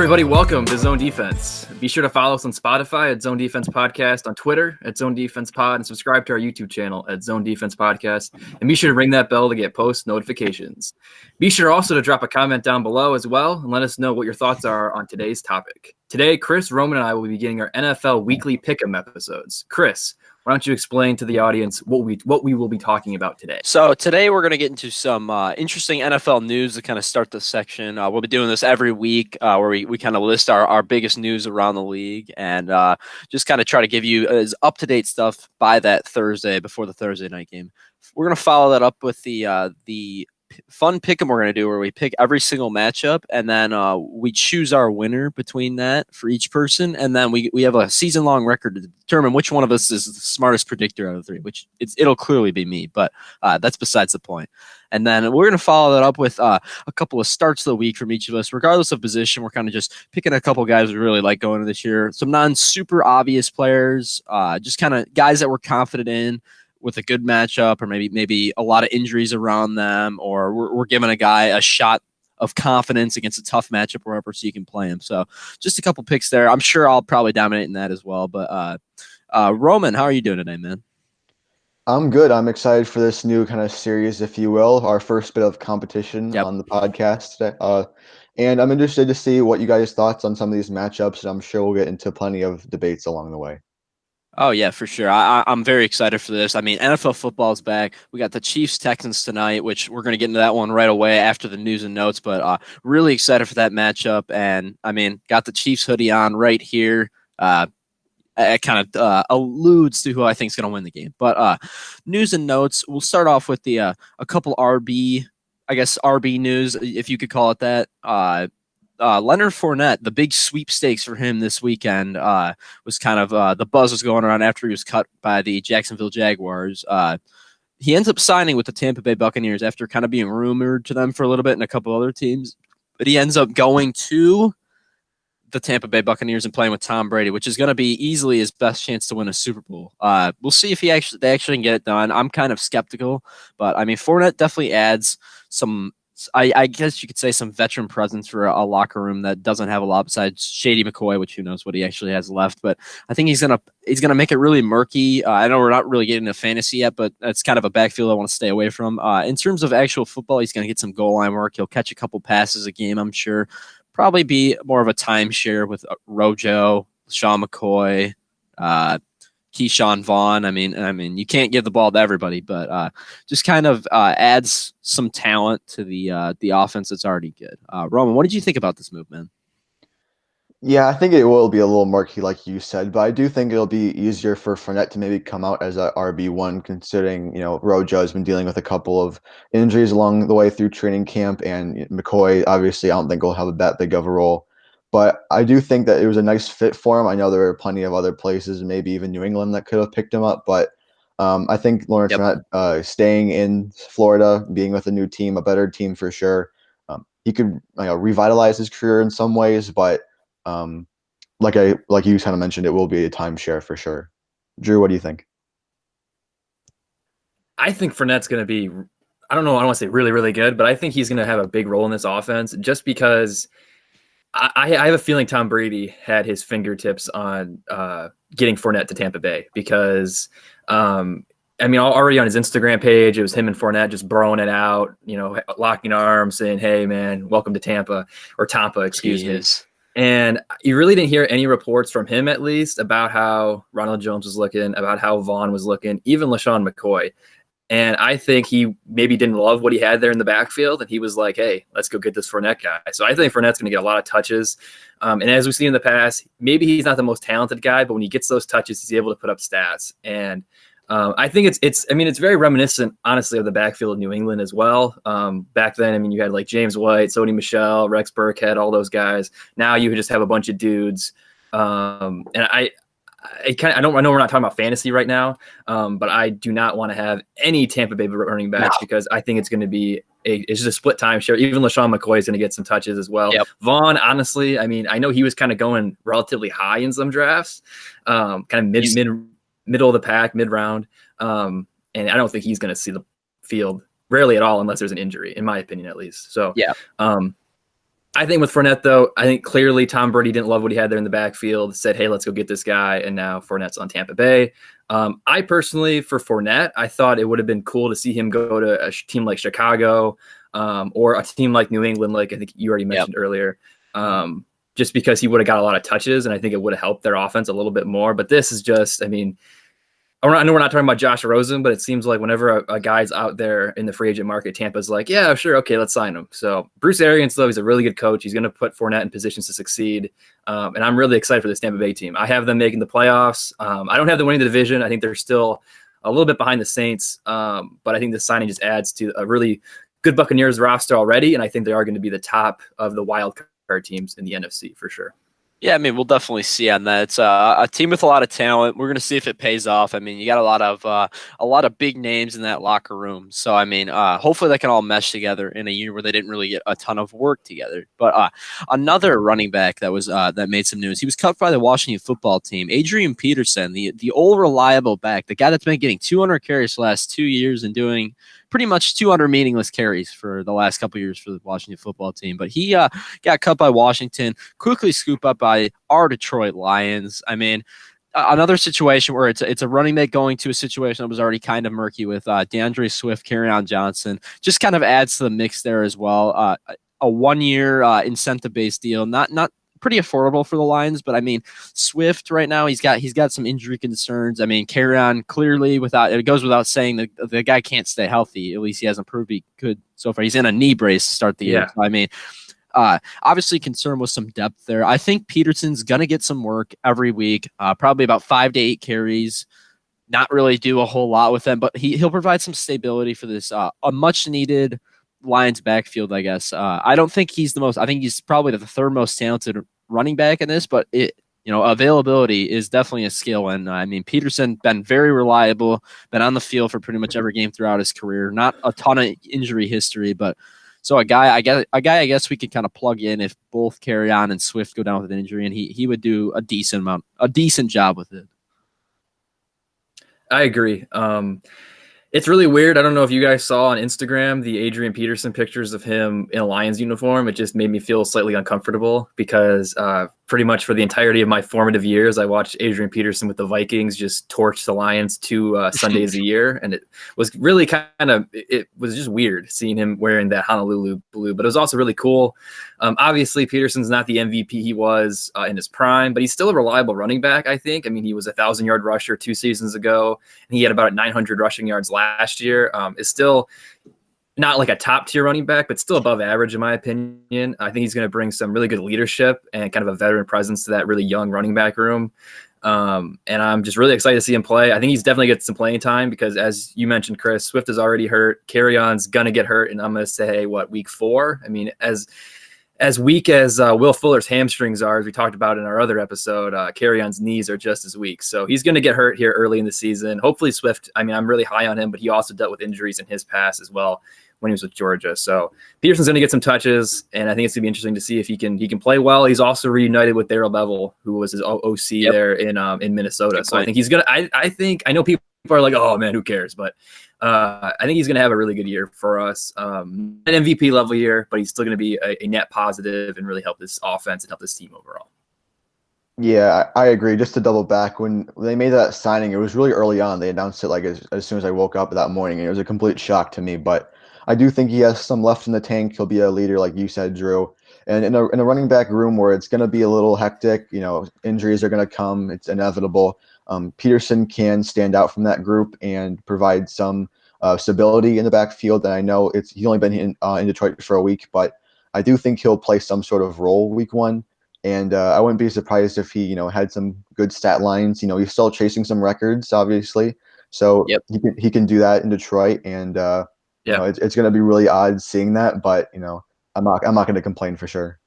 everybody, welcome to Zone Defense. Be sure to follow us on Spotify at Zone Defense Podcast, on Twitter at Zone Defense Pod, and subscribe to our YouTube channel at Zone Defense Podcast. And be sure to ring that bell to get post notifications. Be sure also to drop a comment down below as well and let us know what your thoughts are on today's topic. Today, Chris, Roman, and I will be beginning our NFL Weekly Pick'em episodes. Chris, why don't you explain to the audience what we will be talking about today? So today we're going to get into some interesting NFL news to kind of start this section. We'll be doing this every week where we kind of list our biggest news around the league and just kind of try to give you as up-to-date stuff by that Thursday, before the Thursday night game. We're going to follow that up with the fun pick'em we're going to do where we pick every single matchup and then we choose our winner between that for each person, and then we have a season-long record to determine which one of us is the smartest predictor out of the three, which it'll clearly be me, but that's besides the point. And then we're going to follow that up with a couple of starts of the week from each of us, regardless of position. We're kind of just picking a couple guys we really like going into this year, some non-super obvious players, just kind of guys that we're confident in with a good matchup, or maybe a lot of injuries around them, or we're giving a guy a shot of confidence against a tough matchup wherever so you can play him. So just a couple picks there. I'm sure I'll probably dominate in that as well. But Roman, how are you doing today, man? I'm good. I'm excited for this new kind of series, if you will, our first bit of competition on the podcast today. And I'm interested to see what you guys' thoughts on some of these matchups, and I'm sure we'll get into plenty of debates along the way. Oh, yeah, for sure. I'm very excited for this. I mean, NFL football is back. We got the Chiefs-Texans tonight, which we're going to get into that one right away after the news and notes, but really excited for that matchup. And, I mean, got the Chiefs hoodie on right here. It kind of alludes to who I think is going to win the game. But news and notes, we'll start off with a couple RB news, if you could call it that. Leonard Fournette, the big sweepstakes for him this weekend was kind of the buzz was going around after he was cut by the Jacksonville Jaguars. He ends up signing with the Tampa Bay Buccaneers after kind of being rumored to them for a little bit and a couple other teams. But he ends up going to the Tampa Bay Buccaneers and playing with Tom Brady, which is going to be easily his best chance to win a Super Bowl. We'll see if they actually can get it done. I'm kind of skeptical, but I mean, Fournette definitely adds some, I guess you could say, some veteran presence for a locker room that doesn't have a lot besides Shady McCoy, which who knows what he actually has left. But I think he's gonna make it really murky. I know we're not really getting into fantasy yet, but that's kind of a backfield I want to stay away from. In terms of actual football, he's gonna get some goal line work. He'll catch a couple passes a game, I'm sure. Probably be more of a timeshare with Rojo, Sean McCoy, Keyshawn Vaughn. I mean, you can't give the ball to everybody, but just kind of adds some talent to the offense that's already good. Roman, what did you think about this move, man? Yeah, I think it will be a little murky, like you said, but I do think it'll be easier for Fournette to maybe come out as a RB1, considering Rojo has been dealing with a couple of injuries along the way through training camp, and McCoy obviously I don't think will have that big of a role. But I do think that it was a nice fit for him. I know there were plenty of other places, maybe even New England, that could have picked him up. But I think Lawrence Fournette staying in Florida, being with a new team, a better team for sure, he could revitalize his career in some ways. But like you kind of mentioned, it will be a timeshare for sure. Drew, what do you think? I think Fournette's going to be, I don't want to say really, really good, but I think he's going to have a big role in this offense just because I have a feeling Tom Brady had his fingertips on getting Fournette to Tampa Bay because, already on his Instagram page, it was him and Fournette just broing it out, locking arms, saying, "Hey, man, welcome to Tampa," or Tampa, excuse me. And you really didn't hear any reports from him, at least, about how Ronald Jones was looking, about how Vaughn was looking, even LaShawn McCoy. And I think he maybe didn't love what he had there in the backfield. And he was like, hey, let's go get this Fournette guy. So I think Fournette's going to get a lot of touches. And as we've seen in the past, maybe he's not the most talented guy, but when he gets those touches, he's able to put up stats. And I think it's very reminiscent, honestly, of the backfield of New England as well. Back then, you had like James White, Sony Michel, Rex Burkhead, all those guys. Now you just have a bunch of dudes. And I know we're not talking about fantasy right now, but I do not want to have any Tampa Bay running backs because I think it's going to be it's just a split timeshare. Even LaShawn McCoy is going to get some touches as well. Yep. Vaughn, honestly, I know he was kind of going relatively high in some drafts, kind of middle of the pack, mid-round. And I don't think he's going to see the field rarely at all unless there's an injury, in my opinion, at least. So, yeah. I think with Fournette, though, I think clearly Tom Brady didn't love what he had there in the backfield, said, hey, let's go get this guy, and now Fournette's on Tampa Bay. I personally, for Fournette, I thought it would have been cool to see him go to a team like Chicago or a team like New England, like I think you already mentioned earlier, just because he would have got a lot of touches, and I think it would have helped their offense a little bit more. But this is just, I mean, I know we're not talking about Josh Rosen, but it seems like whenever a guy's out there in the free agent market, Tampa's like, yeah, sure, okay, let's sign him. So Bruce Arians, though, he's a really good coach. He's going to put Fournette in positions to succeed, and I'm really excited for this Tampa Bay team. I have them making the playoffs. I don't have them winning the division. I think they're still a little bit behind the Saints, but I think the signing just adds to a really good Buccaneers roster already, and I think they are going to be the top of the wild card teams in the NFC for sure. Yeah, I mean, we'll definitely see on that. It's a team with a lot of talent. We're going to see if it pays off. I mean, you got a lot of big names in that locker room. So, I mean, hopefully they can all mesh together in a year where they didn't really get a ton of work together. But another running back that was that made some news. He was cut by the Washington football team. Adrian Peterson, the old reliable back, the guy that's been getting 200 carries the last 2 years and doing pretty much 200 meaningless carries for the last couple of years for the Washington football team. But he got cut by Washington, quickly scooped up by our Detroit Lions. I mean, another situation where it's a running back going to a situation that was already kind of murky with DeAndre Swift, Kerryon Johnson, just kind of adds to the mix there as well. A 1-year incentive-based deal, not pretty affordable for the Lions, but I mean, Swift right now, he's got some injury concerns. I mean, Kerryon clearly it goes without saying that the guy can't stay healthy. At least he hasn't proved he could so far. He's in a knee brace to start the year. So, I mean, obviously concerned with some depth there. I think Peterson's going to get some work every week, probably about 5 to 8 carries, not really do a whole lot with them, but he'll provide some stability for this, a much needed Lions backfield, I guess. I don't think he's I think he's probably the third most talented running back in this, but availability is definitely a skill. And I mean, Peterson been very reliable, been on the field for pretty much every game throughout his career. Not a ton of injury history, but so a guy I guess we could kind of plug in if both Kerryon and Swift go down with an injury, and he would do a decent job with it. I agree. It's really weird. I don't know if you guys saw on Instagram the Adrian Peterson pictures of him in a Lions uniform. It just made me feel slightly uncomfortable because pretty much for the entirety of my formative years, I watched Adrian Peterson with the Vikings just torch the Lions 2 Sundays a year. And it was really it was just weird seeing him wearing that Honolulu blue, but it was also really cool. Obviously, Peterson's not the MVP he was in his prime, but he's still a reliable running back, I think. I mean, he was a 1,000-yard rusher 2 seasons ago, and he had about 900 rushing yards last year. Is still not like a top tier running back, but still above average in my opinion. I think he's going to bring some really good leadership and kind of a veteran presence to that really young running back room. And I'm just really excited to see him play. I think he's definitely get some playing time because, as you mentioned, Chris, Swift is already hurt. Kerryon's going to get hurt, and I'm going to say, week 4? I mean, as weak as Will Fuller's hamstrings are, as we talked about in our other episode, Kerryon's knees are just as weak. So he's going to get hurt here early in the season. Hopefully Swift, I mean, I'm really high on him, but he also dealt with injuries in his past as well when he was with Georgia. So Peterson's going to get some touches, and I think it's going to be interesting to see if he can play well. He's also reunited with Darrell Bevel, who was his OC there in Minnesota. So I think he's going to – I know people are like, oh, man, who cares? But I think he's going to have a really good year for us. An MVP level year, but he's still going to be a net positive and really help this offense and help this team overall. Yeah, I agree. Just to double back, when they made that signing, it was really early on. They announced it as soon as I woke up that morning, and it was a complete shock to me. But I do think he has some left in the tank. He'll be a leader, like you said, Drew. And in a running back room where it's going to be a little hectic, injuries are going to come. It's inevitable. Peterson can stand out from that group and provide some stability in the backfield. And I know he's only been in Detroit for a week, but I do think he'll play some sort of role week 1. And I wouldn't be surprised if he, had some good stat lines. He's still chasing some records, obviously. So he can do that in Detroit. And it's going to be really odd seeing that, but I'm not going to complain for sure.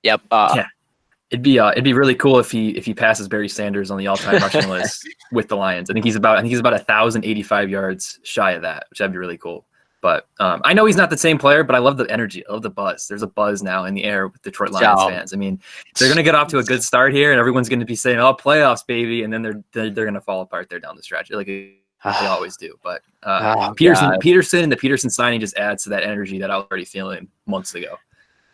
Yep. It'd be really cool if he passes Barry Sanders on the all-time rushing list with the Lions. I think he's about 1,085 yards shy of that, which that'd be really cool. But I know he's not the same player, but I love the energy. I love the buzz. There's a buzz now in the air with Detroit Lions fans. I mean, they're going to get off to a good start here, and everyone's going to be saying, "Oh, playoffs, baby!" And then they're going to fall apart there down the stretch, like they always do. But Peterson and the Peterson signing just adds to that energy that I was already feeling months ago.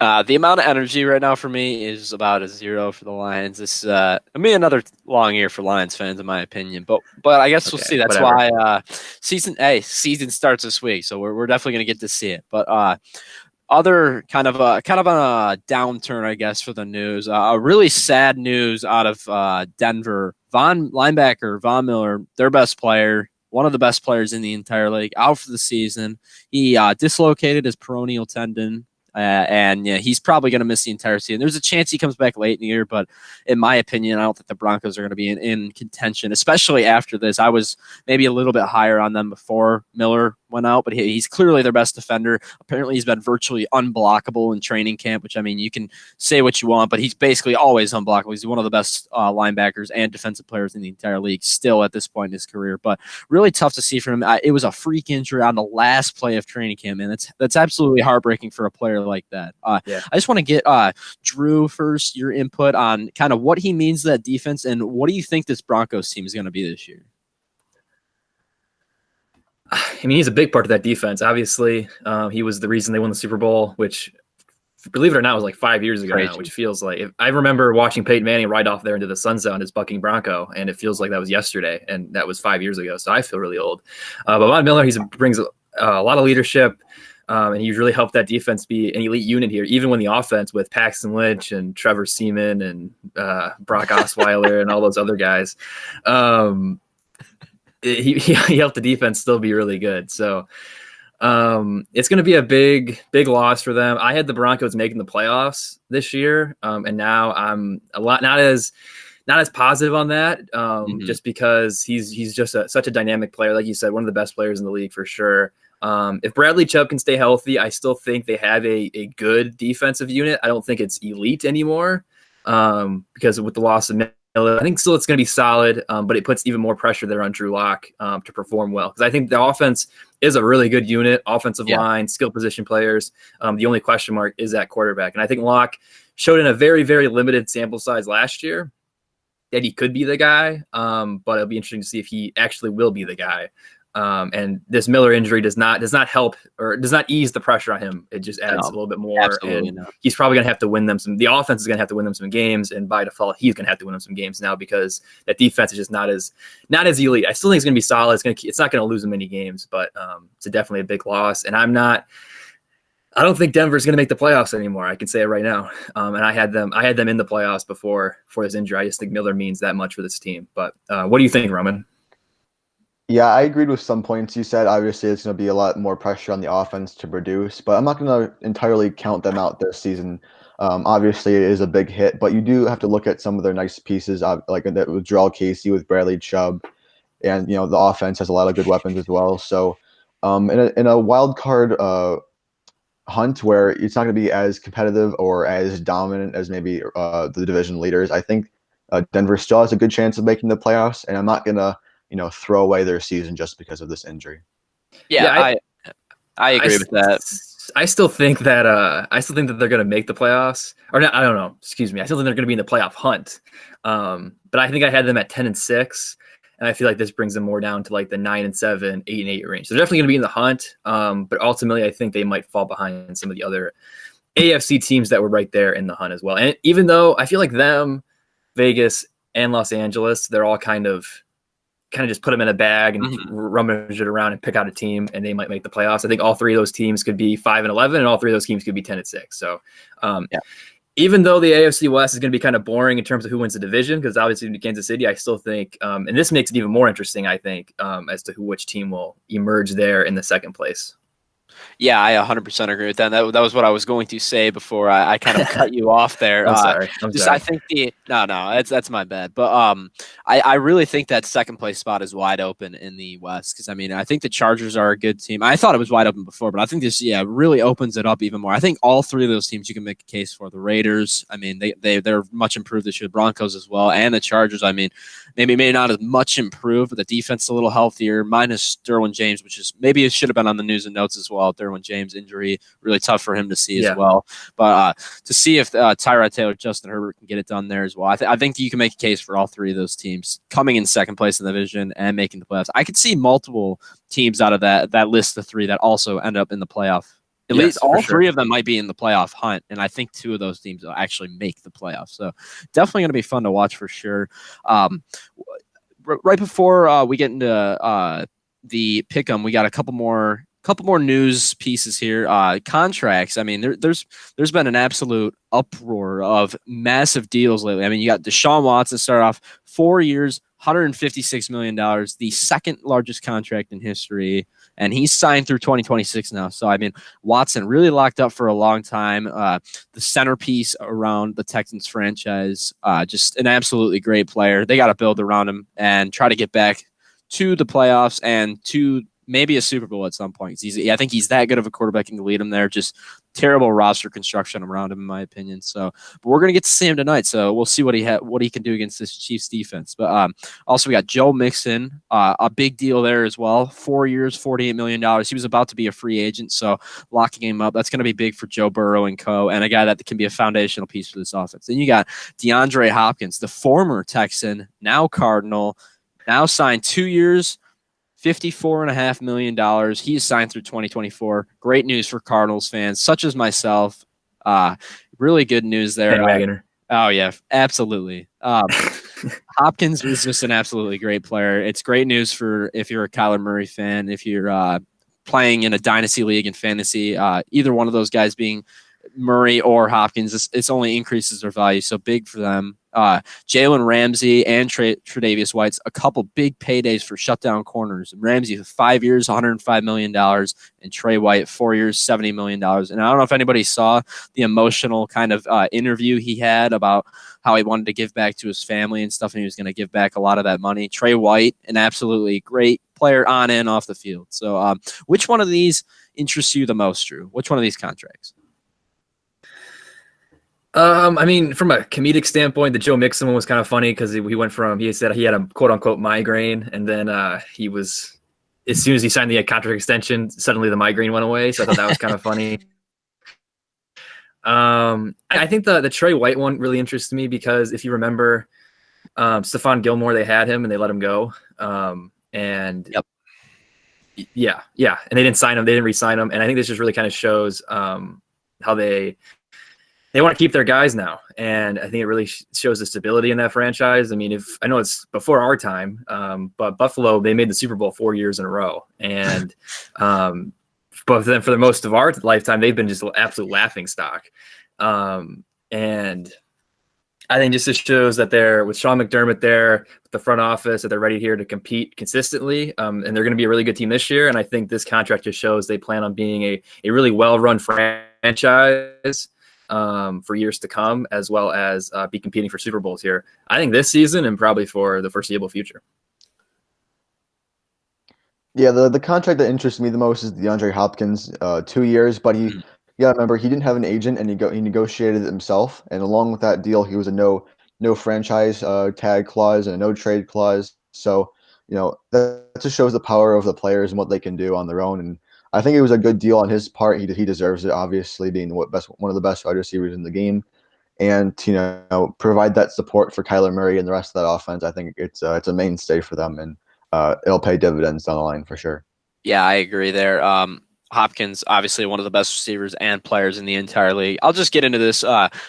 The amount of energy right now for me is about a 0 for the Lions. This I mean another long year for Lions fans in my opinion, but I guess we'll Okay, see. That's whatever. why season starts this week, so we're definitely gonna get to see it. But other kind of on a downturn, I guess, for the news. Really sad news out of Denver. Linebacker Von Miller, their best player, one of the best players in the entire league, out for the season. He dislocated his peroneal tendon. And yeah, he's probably going to miss the entire season. There's a chance he comes back late in the year, but in my opinion, I don't think the Broncos are going to be in contention, especially after this. I was maybe a little bit higher on them before Miller went out, but he's clearly their best defender. Apparently, he's been virtually unblockable in training camp, which I mean, you can say what you want, but he's basically always unblockable. He's one of the best linebackers and defensive players in the entire league still at this point in his career, but really tough to see from him. It was a freak injury on the last play of training camp, man. That's absolutely heartbreaking for a player like that. Yeah. I just want to get Drew first, your input on kind of what he means to that defense and what do you think this Broncos team is going to be this year? I mean, he's a big part of that defense. Obviously, he was the reason they won the Super Bowl, which, believe it or not, was like 5 years ago now, which feels like I remember watching Peyton Manning ride off there into the sunset on his bucking Bronco, and it feels like that was yesterday, and that was 5 years ago. So I feel really old. But Von Miller, he brings a lot of leadership. And he's really helped that defense be an elite unit here, even when the offense with Paxton Lynch and Trevor Seaman and Brock Osweiler and all those other guys, he helped the defense still be really good. So it's going to be a big loss for them. I had the Broncos making the playoffs this year, and now I'm not as positive on that, just because he's just such a dynamic player. Like you said, one of the best players in the league for sure. If Bradley Chubb can stay healthy, I still think they have a good defensive unit. I don't think it's elite anymore, because with the loss of Miller, I think still it's going to be solid, but it puts even more pressure there on Drew Lock to perform well. Because I think the offense is a really good unit, offensive line, skill position players. The only question mark is that quarterback. And I think Lock showed in a very, very limited sample size last year that he could be the guy, but it'll be interesting to see if he actually will be the guy. And this Miller injury does not help or does not ease the pressure on him. It just adds a little bit more. And he's probably going to have to win them the offense is going to have to win them some games. And by default, he's going to have to win them some games now because that defense is just not as elite. I still think it's going to be solid. It's not going to lose them many games, but it's definitely a big loss. And I don't think Denver's going to make the playoffs anymore. I can say it right now. And I had them in the playoffs before his injury. I just think Miller means that much for this team. But what do you think, Roman? Yeah, I agreed with some points you said. Obviously, it's going to be a lot more pressure on the offense to produce, but I'm not going to entirely count them out this season. Obviously, it is a big hit, but you do have to look at some of their nice pieces, like with Jarrell Casey, with Bradley Chubb, and the offense has a lot of good weapons as well. So, in a wild card hunt where it's not going to be as competitive or as dominant as maybe the division leaders, I think Denver still has a good chance of making the playoffs, and I'm not going to throw away their season just because of this injury. Yeah, I agree with that. I still think that they're going to make the playoffs. Or not, I don't know. Excuse me. I still think they're going to be in the playoff hunt. But I think I had them at 10-6, and I feel like this brings them more down to like the 9-7, 8-8 range. So they're definitely going to be in the hunt. But ultimately, I think they might fall behind some of the other AFC teams that were right there in the hunt as well. And even though I feel like them, Vegas, and Los Angeles, they're all kind of just put them in a bag and rummage it around and pick out a team, and they might make the playoffs. I think all three of those teams could be 5-11, and all three of those teams could be 10-6. So, even though the AFC West is going to be kind of boring in terms of who wins the division, because obviously in Kansas City, I still think, and this makes it even more interesting, I think, as to which team will emerge there in the second place. Yeah, I 100% agree with that. That was what I was going to say before I kind of cut you off there. I'm sorry. I think that's my bad. But I really think that second place spot is wide open in the West because I think the Chargers are a good team. I thought it was wide open before, but I think this really opens it up even more. I think all three of those teams you can make a case for. The Raiders, they're much improved this year. The Broncos as well, and the Chargers. Maybe not as much improved, but the defense a little healthier. Minus Derwin James, which is maybe it should have been on the news and notes as well. Derwin James injury, really tough for him to see as well. But to see if Tyrod Taylor, Justin Herbert can get it done there as well. I think you can make a case for all three of those teams coming in second place in the division and making the playoffs. I could see multiple teams out of that list of three that also end up in the playoff At least for all sure. three of them might be in the playoff hunt, and I think two of those teams will actually make the playoffs. So definitely going to be fun to watch for sure. Right before we get into the pick'em, we got a couple more news pieces here. Contracts. I mean, there's been an absolute uproar of massive deals lately. I mean, you got Deshaun Watson start off 4 years, $156 million, the second largest contract in history, and he's signed through 2026 now. So I mean, Watson really locked up for a long time. The centerpiece around the Texans franchise, just an absolutely great player. They got to build around him and try to get back to the playoffs and to maybe a Super Bowl at some point. I think he's that good of a quarterback and can lead him there. Just terrible roster construction around him, in my opinion. So, but we're gonna get to see him tonight. So we'll see what he can do against this Chiefs defense. But also we got Joe Mixon, a big deal there as well. 4 years, $48 million. He was about to be a free agent, so locking him up, that's gonna be big for Joe Burrow and co. And a guy that can be a foundational piece for this offense. Then you got DeAndre Hopkins, the former Texan, now Cardinal, now signed 2 years. $54.5 million. He is signed through 2024. Great news for Cardinals fans, such as myself. Really good news there. Bandwagoner. Oh, yeah, absolutely. Hopkins is just an absolutely great player. It's great news for if you're a Kyler Murray fan, if you're playing in a dynasty league in fantasy, either one of those guys being Murray or Hopkins, it's only increases their value. So big for them. Jalen Ramsey and Tre'Davious White's a couple big paydays for shutdown corners. Ramsey 5 years, $105 million, and Trey White 4 years, $70 million. And I don't know if anybody saw the emotional kind of interview he had about how he wanted to give back to his family and stuff, and he was going to give back a lot of that money. Trey White, an absolutely great player on and off the field. So which one of these interests you the most, Drew? Which one of these contracts? I mean, from a comedic standpoint, the Joe Mixon one was kind of funny because he said he had a quote unquote migraine, and then he was, as soon as he signed the contract extension, suddenly the migraine went away. So I thought that was kind of funny. I think the Trey White one really interests me because if you remember, Stephon Gilmore, they had him and they let him go. And yep. Yeah. And they didn't sign him. They didn't re-sign him. And I think this just really kind of shows how they want to keep their guys now. And I think it really shows the stability in that franchise. I mean, I know it's before our time, but Buffalo, they made the Super Bowl 4 years in a row. And, but then for the most of our lifetime, they've been just absolute laughing stock. And I think just shows that they're with Sean McDermott there, with the front office, that they're ready here to compete consistently. And they're going to be a really good team this year. And I think this contract just shows they plan on being a really well-run franchise for years to come, as well as be competing for Super Bowls here. I think this season and probably for the foreseeable future. Yeah, the contract that interests me the most is DeAndre Hopkins, 2 years, but you gotta remember he didn't have an agent and he negotiated it himself. And along with that deal, he was a no franchise tag clause and a no trade clause. So that just shows the power of the players and what they can do on their own. And I think it was a good deal on his part. He deserves it, obviously, being one of the best wide receivers in the game, and provide that support for Kyler Murray and the rest of that offense. I think it's a mainstay for them, and it'll pay dividends down the line for sure. Yeah, I agree there. Hopkins, obviously one of the best receivers and players in the entire league. I'll just get into this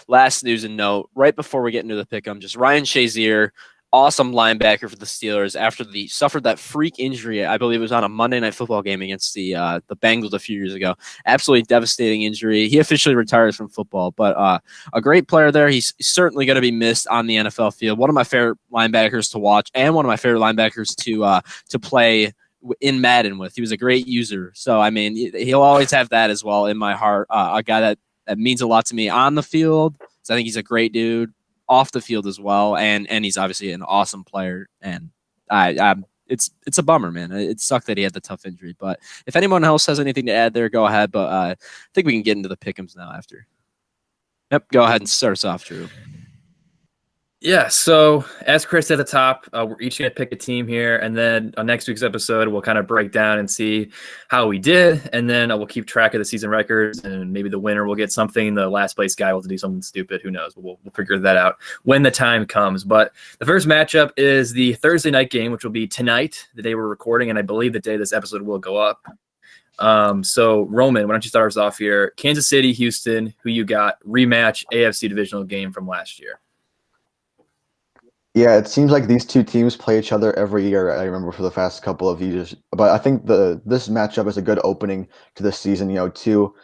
last news and note right before we get into the pick'em. Just Ryan Shazier, awesome linebacker for the Steelers, after suffered that freak injury. I believe it was on a Monday Night Football game against the Bengals a few years ago. Absolutely devastating injury. He officially retires from football, but a great player there. He's certainly going to be missed on the NFL field. One of my favorite linebackers to watch, and one of my favorite linebackers to play in Madden with. He was a great user. So, I mean, he'll always have that as well in my heart. A guy that means a lot to me on the field. So I think he's a great dude off the field as well. And he's obviously an awesome player. And it's a bummer, man. It sucked that he had the tough injury. But if anyone else has anything to add there, go ahead. But I think we can get into the pick'ems now after. Yep, go ahead and start us off, Drew. Yeah, so as Chris said at the top, we're each going to pick a team here, and then on next week's episode, we'll kind of break down and see how we did, and then we'll keep track of the season records, and maybe the winner will get something, the last place guy will have to do something stupid, who knows, but we'll figure that out when the time comes. But the first matchup is the Thursday night game, which will be tonight, the day we're recording, and I believe the day this episode will go up. So Roman, why don't you start us off here? Kansas City, Houston, who you got? Rematch AFC divisional game from last year. Yeah, it seems like these two teams play each other every year. I remember for the past couple of years, but I think this matchup is a good opening to the season. Two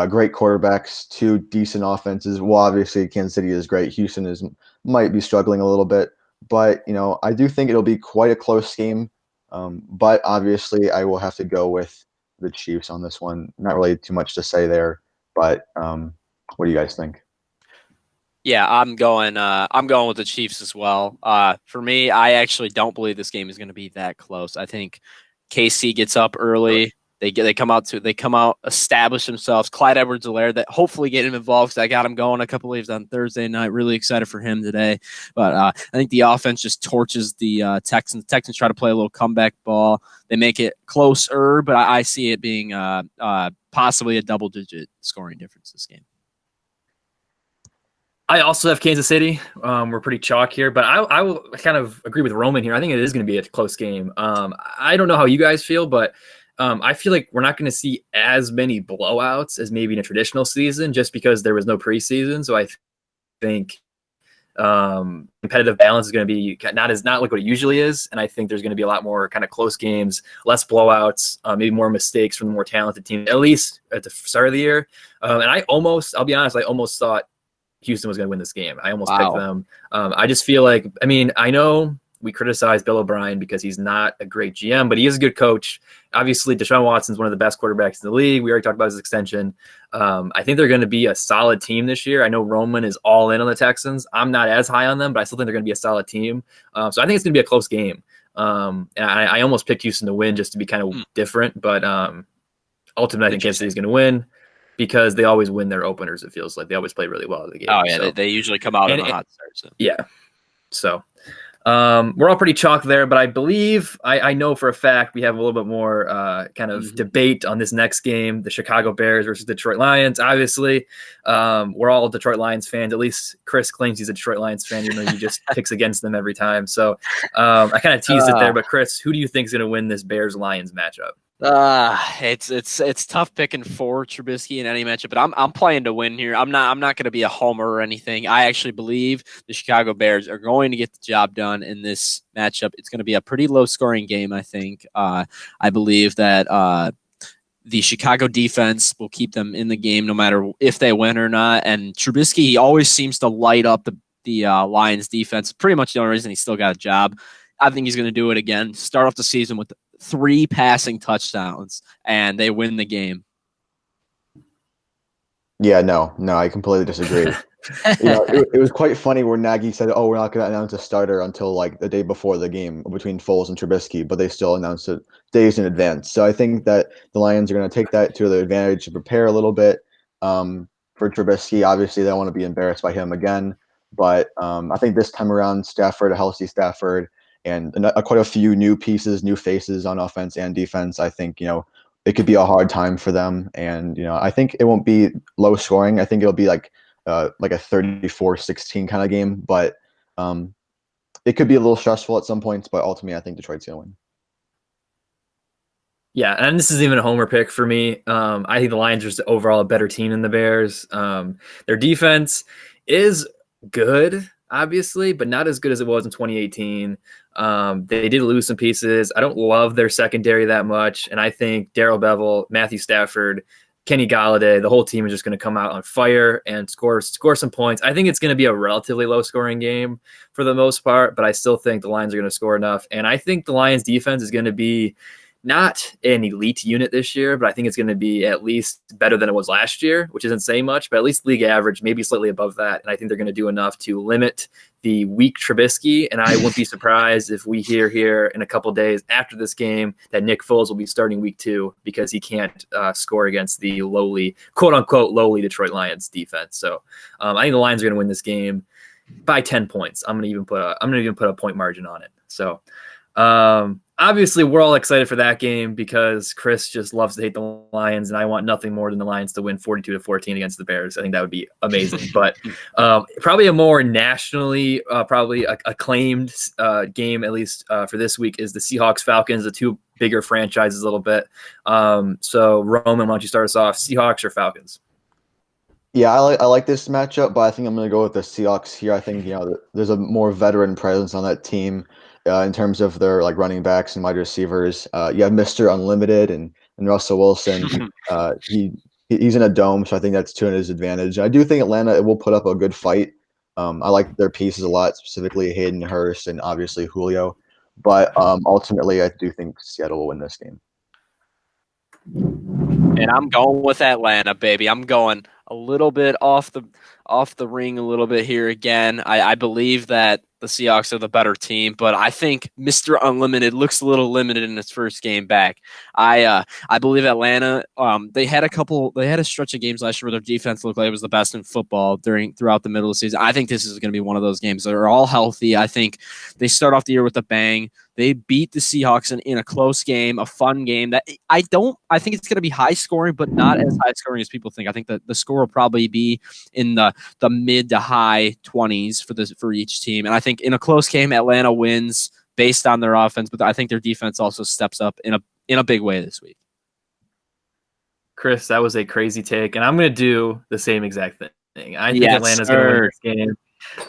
great quarterbacks, two decent offenses. Well, obviously Kansas City is great. Houston is might be struggling a little bit, but I do think it'll be quite a close game. But obviously, I will have to go with the Chiefs on this one. Not really too much to say there, but what do you guys think? Yeah, I'm going with the Chiefs as well. For me, I actually don't believe this game is going to be that close. I think KC gets up early. They come out, establish themselves. Clyde Edwards-Helaire, that hopefully get him involved because I got him going a couple leaves on Thursday night. Really excited for him today. But I think the offense just torches the Texans. The Texans try to play a little comeback ball. They make it closer, but I see it being possibly a double-digit scoring difference this game. I also have Kansas City. We're pretty chalk here, but I will kind of agree with Roman here. I think it is going to be a close game. I don't know how you guys feel, but I feel like we're not going to see as many blowouts as maybe in a traditional season just because there was no preseason. So I think competitive balance is going to be not like what it usually is. And I think there's going to be a lot more kind of close games, less blowouts, maybe more mistakes from the more talented team, at least at the start of the year. And I'll be honest, I almost thought Houston was going to win this game. I almost picked them. I just feel like, I know we criticize Bill O'Brien because he's not a great GM, but he is a good coach. Obviously, Deshaun Watson's one of the best quarterbacks in the league. We already talked about his extension. I think they're going to be a solid team this year. I know Roman is all in on the Texans. I'm not as high on them, but I still think they're going to be a solid team. So I think it's going to be a close game. And I almost picked Houston to win just to be kind of different, but ultimately I think Kansas City is going to win, because they always win their openers. It feels like they always play really well at the game. Oh yeah, so they usually come out in a hot start. So. Yeah, so we're all pretty chalk there. But I believe I know for a fact we have a little bit more kind of debate on this next game: the Chicago Bears versus Detroit Lions. Obviously, we're all Detroit Lions fans. At least Chris claims he's a Detroit Lions fan, even though he just picks against them every time. So I kind of teased it there. But Chris, who do you think is going to win this Bears Lions matchup? It's tough picking for Trubisky in any matchup, but I'm playing to win here. I'm not going to be a homer or anything. I actually believe the Chicago Bears are going to get the job done in this matchup. It's going to be a pretty low scoring game, I think. I believe that the Chicago defense will keep them in the game no matter if they win or not. And Trubisky, he always seems to light up the Lions defense. Pretty much the only reason he still got a job. I think he's going to do it again. Start off the season with 3 passing touchdowns, and they win the game. Yeah, no, I completely disagree. It was quite funny where Nagy said, "Oh, we're not going to announce a starter until like the day before the game between Foles and Trubisky," but they still announced it days in advance. So I think that the Lions are going to take that to their advantage to prepare a little bit for Trubisky. Obviously, they don't want to be embarrassed by him again, but I think this time around, Stafford, a healthy Stafford, and quite a few new pieces, new faces on offense and defense. I think, it could be a hard time for them. And, I think it won't be low scoring. I think it'll be like a 34-16 kind of game, but it could be a little stressful at some points, but ultimately I think Detroit's going to win. Yeah, and this is even a homer pick for me. I think the Lions are just overall a better team than the Bears. Their defense is good, obviously, but not as good as it was in 2018. They did lose some pieces. I don't love their secondary that much, and I think Darrell Bevel, Matthew Stafford, Kenny Galladay, the whole team is just going to come out on fire and score some points. I think it's going to be a relatively low-scoring game for the most part, but I still think the Lions are going to score enough, and I think the Lions' defense is going to be not an elite unit this year, but I think it's going to be at least better than it was last year, which isn't saying much, but at least league average, maybe slightly above that. And I think they're going to do enough to limit the weak Trubisky. And I wouldn't be surprised if we hear here in a couple days after this game that Nick Foles will be starting week 2 because he can't score against the lowly, quote unquote, lowly Detroit Lions defense. So I think the Lions are going to win this game by 10 points. I'm going to even put a point margin on it. So Obviously, we're all excited for that game because Chris just loves to hate the Lions, and I want nothing more than the Lions to win 42-14 against the Bears. I think that would be amazing. But probably a more nationally probably acclaimed game, at least for this week, is the Seahawks-Falcons, the two bigger franchises a little bit. So, Roman, why don't you start us off? Seahawks or Falcons? Yeah, I like this matchup, but I think I'm going to go with the Seahawks here. I think, there's a more veteran presence on that team in terms of their like running backs and wide receivers. You have Mr. Unlimited and Russell Wilson. He's in a dome, so I think that's to his advantage. I do think Atlanta will put up a good fight. I like their pieces a lot, specifically Hayden Hurst and obviously Julio. But ultimately, I do think Seattle will win this game. And I'm going with Atlanta, baby. I'm going a little bit off the ring a little bit here again. I believe that the Seahawks are the better team, but I think Mr. Unlimited looks a little limited in his first game back. I believe Atlanta. They had a stretch of games last year where their defense looked like it was the best in football throughout the middle of the season. I think this is going to be one of those games. They're all healthy. I think they start off the year with a bang. They beat the Seahawks in a close game, a fun game that I think it's going to be high scoring, but not as high scoring as people think. I think that the score will probably be in the mid to high 20s for each team. And I think in a close game, Atlanta wins based on their offense, but I think their defense also steps up in a big way this week. Chris, that was a crazy take, and I'm going to do the same exact thing. I think Atlanta's going to win this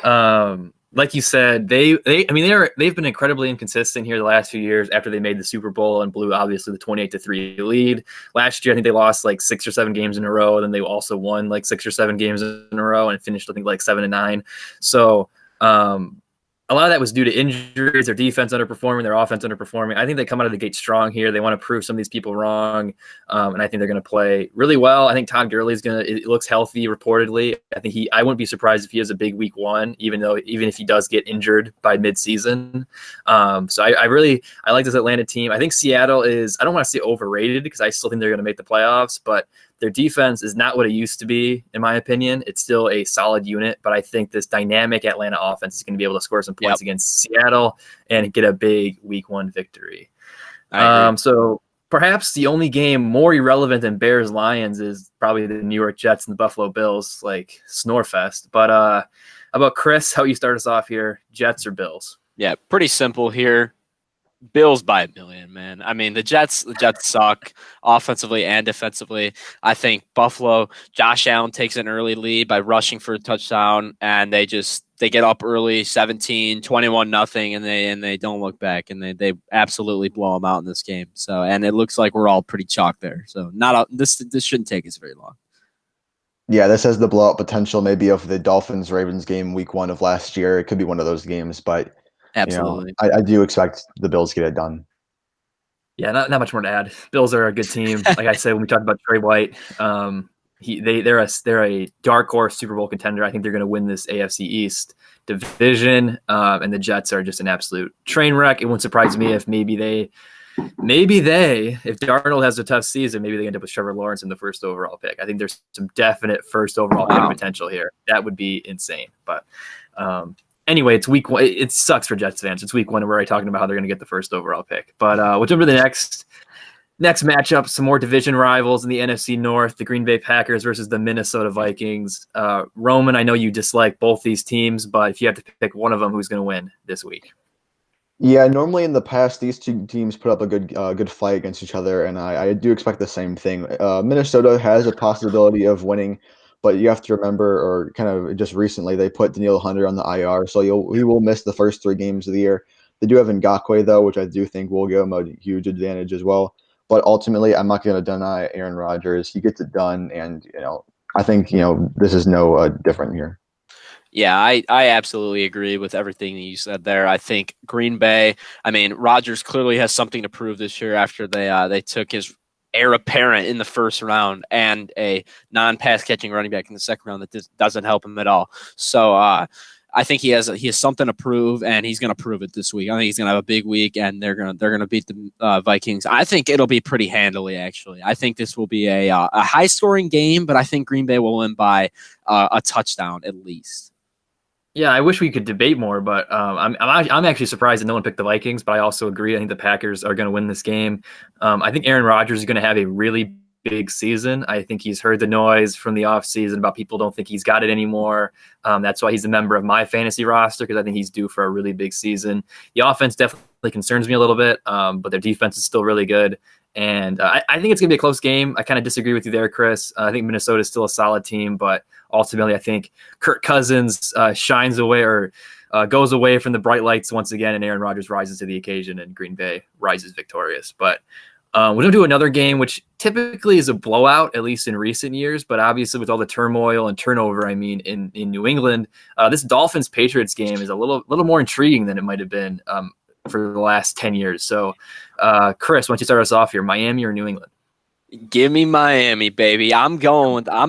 game. Like you said, they've been incredibly inconsistent here the last few years after they made the Super Bowl and blew obviously the 28-3 lead. Last year, I think they lost like 6 or 7 games in a row. Then they also won like 6 or 7 games in a row and finished, I think, like 7-9. So a lot of that was due to injuries, their defense underperforming, their offense underperforming. I think they come out of the gate strong here. They want to prove some of these people wrong, and I think they're going to play really well. I think Todd Gurley's it looks healthy reportedly. I wouldn't be surprised if he has a big week 1, even if he does get injured by midseason. So I like this Atlanta team. I think Seattle is, I don't want to say overrated because I still think they're going to make the playoffs, but their defense is not what it used to be, in my opinion. It's still a solid unit, but I think this dynamic Atlanta offense is going to be able to score some points against Seattle and get a big week 1 victory. So perhaps the only game more irrelevant than Bears-Lions is probably the New York Jets and the Buffalo Bills, like Snorefest. But how about Chris? How you start us off here? Jets or Bills? Yeah, pretty simple here. Bills by a million, man. I mean, the Jets suck offensively and defensively. I think Buffalo, Josh Allen takes an early lead by rushing for a touchdown, and they get up early, 17, 21-0, and they don't look back, and they absolutely blow them out in this game. So, and it looks like we're all pretty chalk there. So, this shouldn't take us very long. Yeah, this has the blowout potential maybe of the Dolphins-Ravens game week 1 of last year. It could be one of those games, but absolutely, I do expect the Bills to get it done. Yeah, not much more to add. Bills are a good team. Like I said when we talked about Trey White, they're a dark horse Super Bowl contender. I think they're going to win this AFC East division, and the Jets are just an absolute train wreck. It wouldn't surprise me if if Darnold has a tough season, maybe they end up with Trevor Lawrence in the first overall pick. I think there's some definite first overall pick potential here. That would be insane. But anyway, it's week 1. It sucks for Jets fans. It's week 1, and we're already talking about how they're going to get the first overall pick. But we'll jump to the next matchup. Some more division rivals in the NFC North: the Green Bay Packers versus the Minnesota Vikings. Roman, I know you dislike both these teams, but if you have to pick one of them, who's going to win this week? Yeah, normally in the past, these two teams put up a good fight against each other, and I do expect the same thing. Minnesota has a possibility of winning, but you have to remember, or kind of just recently, they put Danielle Hunter on the IR, so he will miss the first 3 games of the year. They do have Ngakoue, though, which I do think will give him a huge advantage as well. But ultimately, I'm not going to deny Aaron Rodgers. He gets it done, and I think this is no different here. Yeah, I absolutely agree with everything that you said there. I think Green Bay, I mean, Rodgers clearly has something to prove this year after they took his heir apparent in the first round and a non-pass catching running back in the second round that doesn't help him at all. So I think he has something to prove, and he's going to prove it this week. I think he's going to have a big week, and they're going to beat the Vikings. I think it'll be pretty handily, actually. I think this will be a high-scoring game, but I think Green Bay will win by a touchdown at least. Yeah, I wish we could debate more, but I'm actually surprised that no one picked the Vikings. But I also agree. I think the Packers are going to win this game. I think Aaron Rodgers is going to have a really big season. I think he's heard the noise from the offseason about people don't think he's got it anymore. That's why he's a member of my fantasy roster, because I think he's due for a really big season. The offense definitely concerns me a little bit, but their defense is still really good. And I think it's going to be a close game. I kind of disagree with you there, Chris. I think Minnesota is still a solid team, but ultimately, I think Kirk Cousins shines away or goes away from the bright lights once again, and Aaron Rodgers rises to the occasion, and Green Bay rises victorious. But we're going to do another game, which typically is a blowout, at least in recent years. But obviously, with all the turmoil and turnover, in New England, this Dolphins-Patriots game is a little more intriguing than it might have been for the last 10 years. So, Chris, why don't you start us off here? Miami or New England? Give me Miami, baby. I'm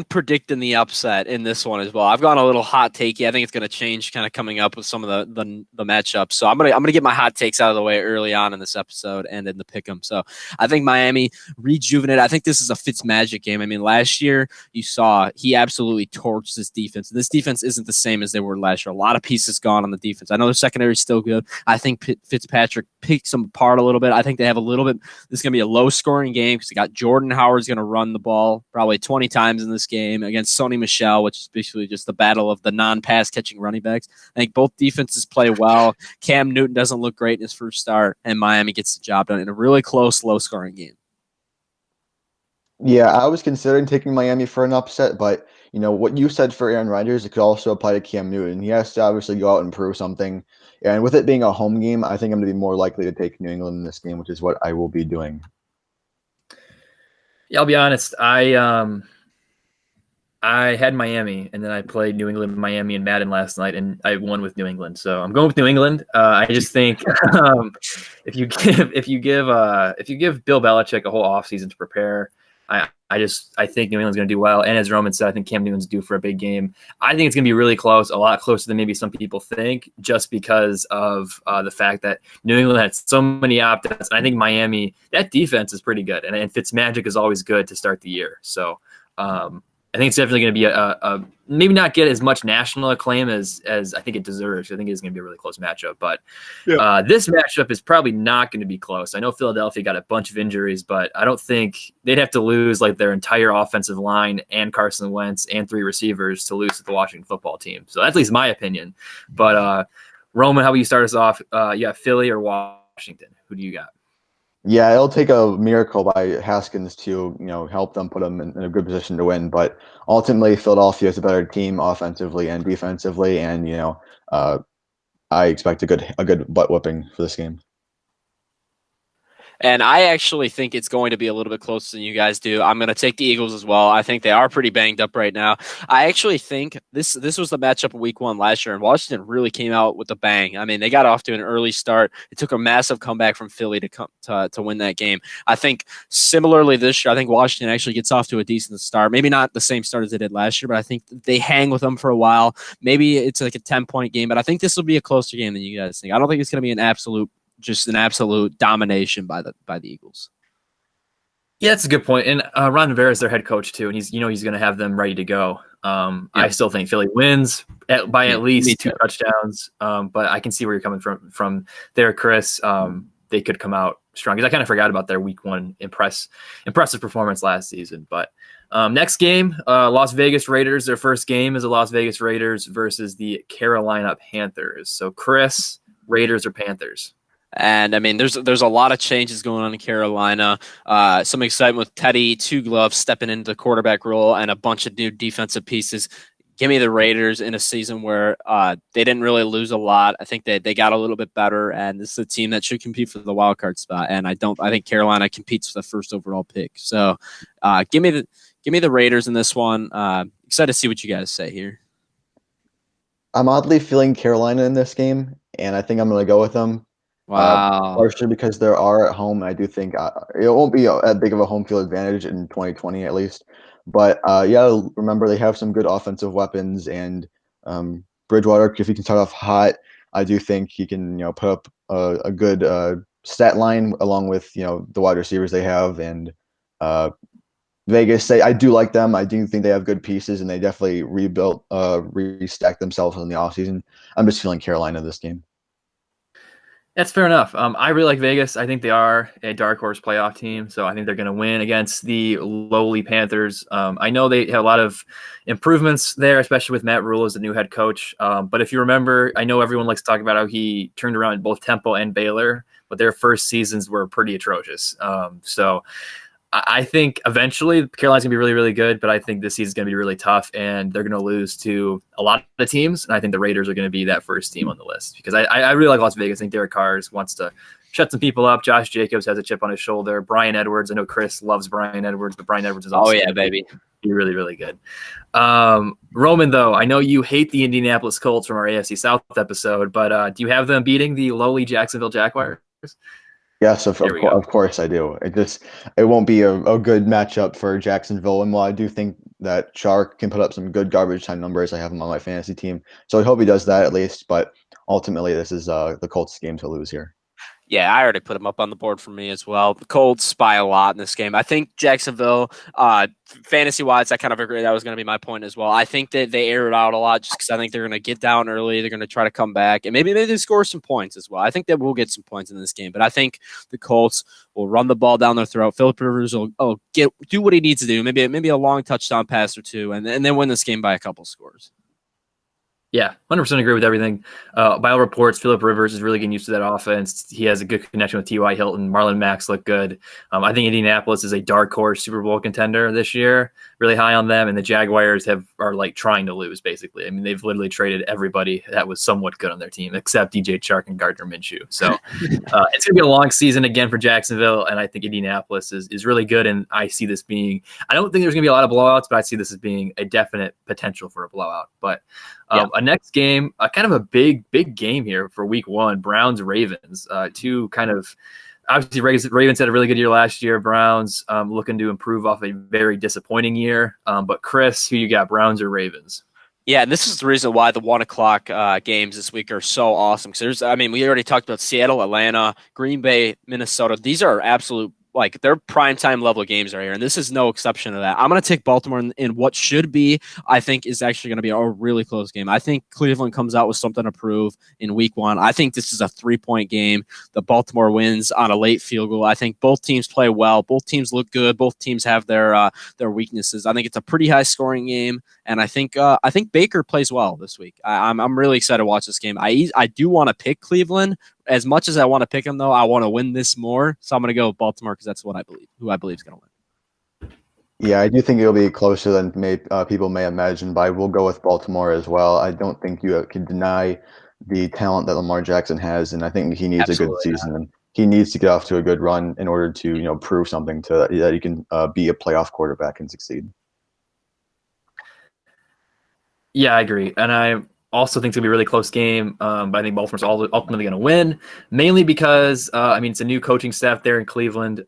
predicting the upset in this one as well. I've gone a little hot takey. I think it's going to change kind of coming up with some of the matchups. So I'm gonna get my hot takes out of the way early on in this episode and in the pick'em. So I think Miami rejuvenated. I think this is a Fitzmagic game. I mean, last year you saw he absolutely torched this defense. This defense isn't the same as they were last year. A lot of pieces gone on the defense. I know their secondary is still good. I think Fitzpatrick picks them apart a little bit. I think they have a little bit. This is going to be a low scoring game because they got Jordan Howard's going to run the ball probably 20 times in this game against Sony Michel, which is basically just the battle of the non-pass catching running backs. I think both defenses play well. Cam Newton doesn't look great in his first start, and Miami gets the job done in a really close, low-scoring game. Yeah, I was considering taking Miami for an upset, but what you said for Aaron Rodgers, it could also apply to Cam Newton. He has to obviously go out and prove something. And with it being a home game, I think I'm going to be more likely to take New England in this game, which is what I will be doing. Yeah, I'll be honest. I had Miami, and then I played New England, Miami, and Madden last night, and I won with New England. So I'm going with New England. I just think if you give Bill Belichick a whole offseason to prepare, I think New England's going to do well. And as Roman said, I think Cam Newton's due for a big game. I think it's going to be really close, a lot closer than maybe some people think, just because of the fact that New England had so many opt-outs. And I think Miami, that defense is pretty good. And Fitzmagic is always good to start the year. So I think it's definitely going to be a maybe not get as much national acclaim as I think it deserves. I think it's going to be a really close matchup. But this matchup is probably not going to be close. I know Philadelphia got a bunch of injuries, but I don't think they'd have to lose like their entire offensive line and Carson Wentz and 3 receivers to lose to the Washington football team. So that's at least my opinion. But Roman, how about you start us off? Yeah, Philly or Washington? Who do you got? Yeah, it'll take a miracle by Haskins to, help them put them in a good position to win. But ultimately, Philadelphia is a better team offensively and defensively, and I expect a good butt whipping for this game. And I actually think it's going to be a little bit closer than you guys do. I'm going to take the Eagles as well. I think they are pretty banged up right now. I actually think this was the matchup of week 1 last year, and Washington really came out with a bang. I mean, they got off to an early start. It took a massive comeback from Philly to win that game. I think similarly this year, I think Washington actually gets off to a decent start. Maybe not the same start as they did last year, but I think they hang with them for a while. Maybe it's like a 10-point game, but I think this will be a closer game than you guys think. I don't think it's going to be an absolute domination by the Eagles. Yeah, that's a good point. And Ron Rivera is their head coach too, and he's going to have them ready to go. I still think Philly wins by at least 2 touchdowns. But I can see where you're coming from there, Chris. They could come out strong, because I kind of forgot about their week 1 impressive performance last season. But next game, Las Vegas Raiders. Their first game is the Las Vegas Raiders versus the Carolina Panthers. So, Chris, Raiders or Panthers? And I mean, there's a lot of changes going on in Carolina. Some excitement with Teddy Two Gloves stepping into the quarterback role and a bunch of new defensive pieces. Give me the Raiders in a season where they didn't really lose a lot. I think they got a little bit better, and this is a team that should compete for the wild card spot. And I think Carolina competes for the first overall pick. So give me the Raiders in this one. Excited to see what you guys say here. I'm oddly feeling Carolina in this game, and I think I'm going to go with them. Wow. Partially because they are at home. I do think it won't be that big of a home field advantage in 2020 at least. But remember they have some good offensive weapons, and Bridgewater, if he can start off hot, I do think he can put up a good stat line along with the wide receivers they have, and Vegas, I do like them. I do think they have good pieces, and they definitely restacked themselves in the offseason. I'm just feeling Carolina this game. That's fair enough. I really like Vegas. I think they are a dark horse playoff team, so I think they're going to win against the lowly Panthers. I know they have a lot of improvements there, especially with Matt Rule as the new head coach. But if you remember, I know everyone likes to talk about how he turned around both Temple and Baylor, but their first seasons were pretty atrocious. So I think eventually Carolina's gonna be really, really good, but I think this season's gonna be really tough, and they're gonna lose to a lot of the teams. And I think the Raiders are gonna be that first team on the list because I really like Las Vegas. I think Derek Carr wants to shut some people up. Josh Jacobs has a chip on his shoulder. Brian Edwards, I know Chris loves Brian Edwards, but Brian Edwards is also baby, be really, really good. Roman, though, I know you hate the Indianapolis Colts from our AFC South episode, but do you have them beating the lowly Jacksonville Jaguars? Yes, of course I do. It won't be a good matchup for Jacksonville. And while I do think that Shark can put up some good garbage time numbers, I have him on my fantasy team. So I hope he does that at least. But ultimately, this is the Colts game to lose here. Yeah, I already put them up on the board for me as well. The Colts spy a lot in this game. I think Jacksonville, fantasy-wise, I kind of agree. That was going to be my point as well. I think that they air it out a lot just because I think they're going to get down early. They're going to try to come back, and maybe they score some points as well. I think they will get some points in this game, but I think the Colts will run the ball down their throat. Philip Rivers will do what he needs to do, maybe a long touchdown pass or two, and then win this game by a couple scores. Yeah, 100% agree with everything. By all reports, Philip Rivers is really getting used to that offense. He has a good connection with T.Y. Hilton. Marlon Mack's look good. I think Indianapolis is a dark horse Super Bowl contender this year. Really high on them, and the Jaguars are like trying to lose, basically. I mean, they've literally traded everybody that was somewhat good on their team, except DJ Chark and Gardner Minshew. So it's going to be a long season again for Jacksonville, and I think Indianapolis is really good, and I see this being – I don't think there's going to be a lot of blowouts, but I see this as being a definite potential for a blowout. But a next game, kind of a big game here for week one, Browns-Ravens. Two kind of obviously Ravens had a really good year last year. Browns looking to improve off a very disappointing year. But Chris, who you got, Browns or Ravens? Yeah, and this is the reason why the 1 o'clock games this week are so awesome. Because we already talked about Seattle, Atlanta, Green Bay, Minnesota. These are absolute, they're primetime level games right here, and this is no exception to that. I'm going to take Baltimore in what should be, I think, is actually going to be a really close game. I think Cleveland comes out with something to prove in week one. I think this is a 3-point game. The Baltimore wins on a late field goal. I think both teams play well. Both teams look good. Both teams have their weaknesses. I think it's a pretty high scoring game, and I think Baker plays well this week. I'm really excited to watch this game. I do want to pick Cleveland. As much as I want to pick them, though, I want to win this more. So I'm going to go with Baltimore because that's who I believe is going to win. Yeah, I do think it'll be closer than people may imagine, but I will go with Baltimore as well. I don't think you can deny the talent that Lamar Jackson has, and I think he needs a good season. And he needs to get off to a good run in order to prove something that he can be a playoff quarterback and succeed. Yeah, I agree, and I also think it's going to be a really close game, but I think Baltimore's ultimately going to win, mainly because, it's a new coaching staff there in Cleveland.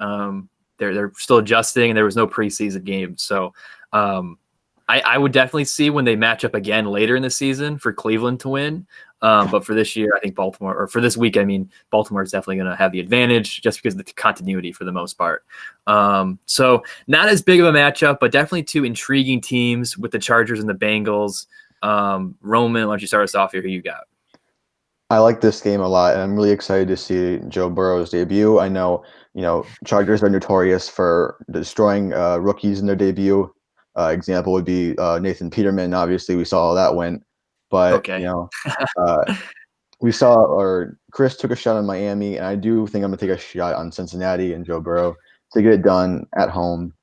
They're still adjusting, and there was no preseason game. So I would definitely see when they match up again later in the season for Cleveland to win. But for this year, I think Baltimore, or for this week, Baltimore is definitely going to have the advantage just because of the continuity for the most part. So not as big of a matchup, but definitely two intriguing teams with the Chargers and the Bengals. Roman, why don't you start us off here? Who you got? I like this game a lot, and I'm really excited to see Joe Burrow's debut. I know, Chargers are notorious for destroying rookies in their debut. Example would be Nathan Peterman. Obviously, we saw how that went. But, Okay. we saw, or Chris took a shot on Miami, and I do think I'm going to take a shot on Cincinnati and Joe Burrow to get it done at home.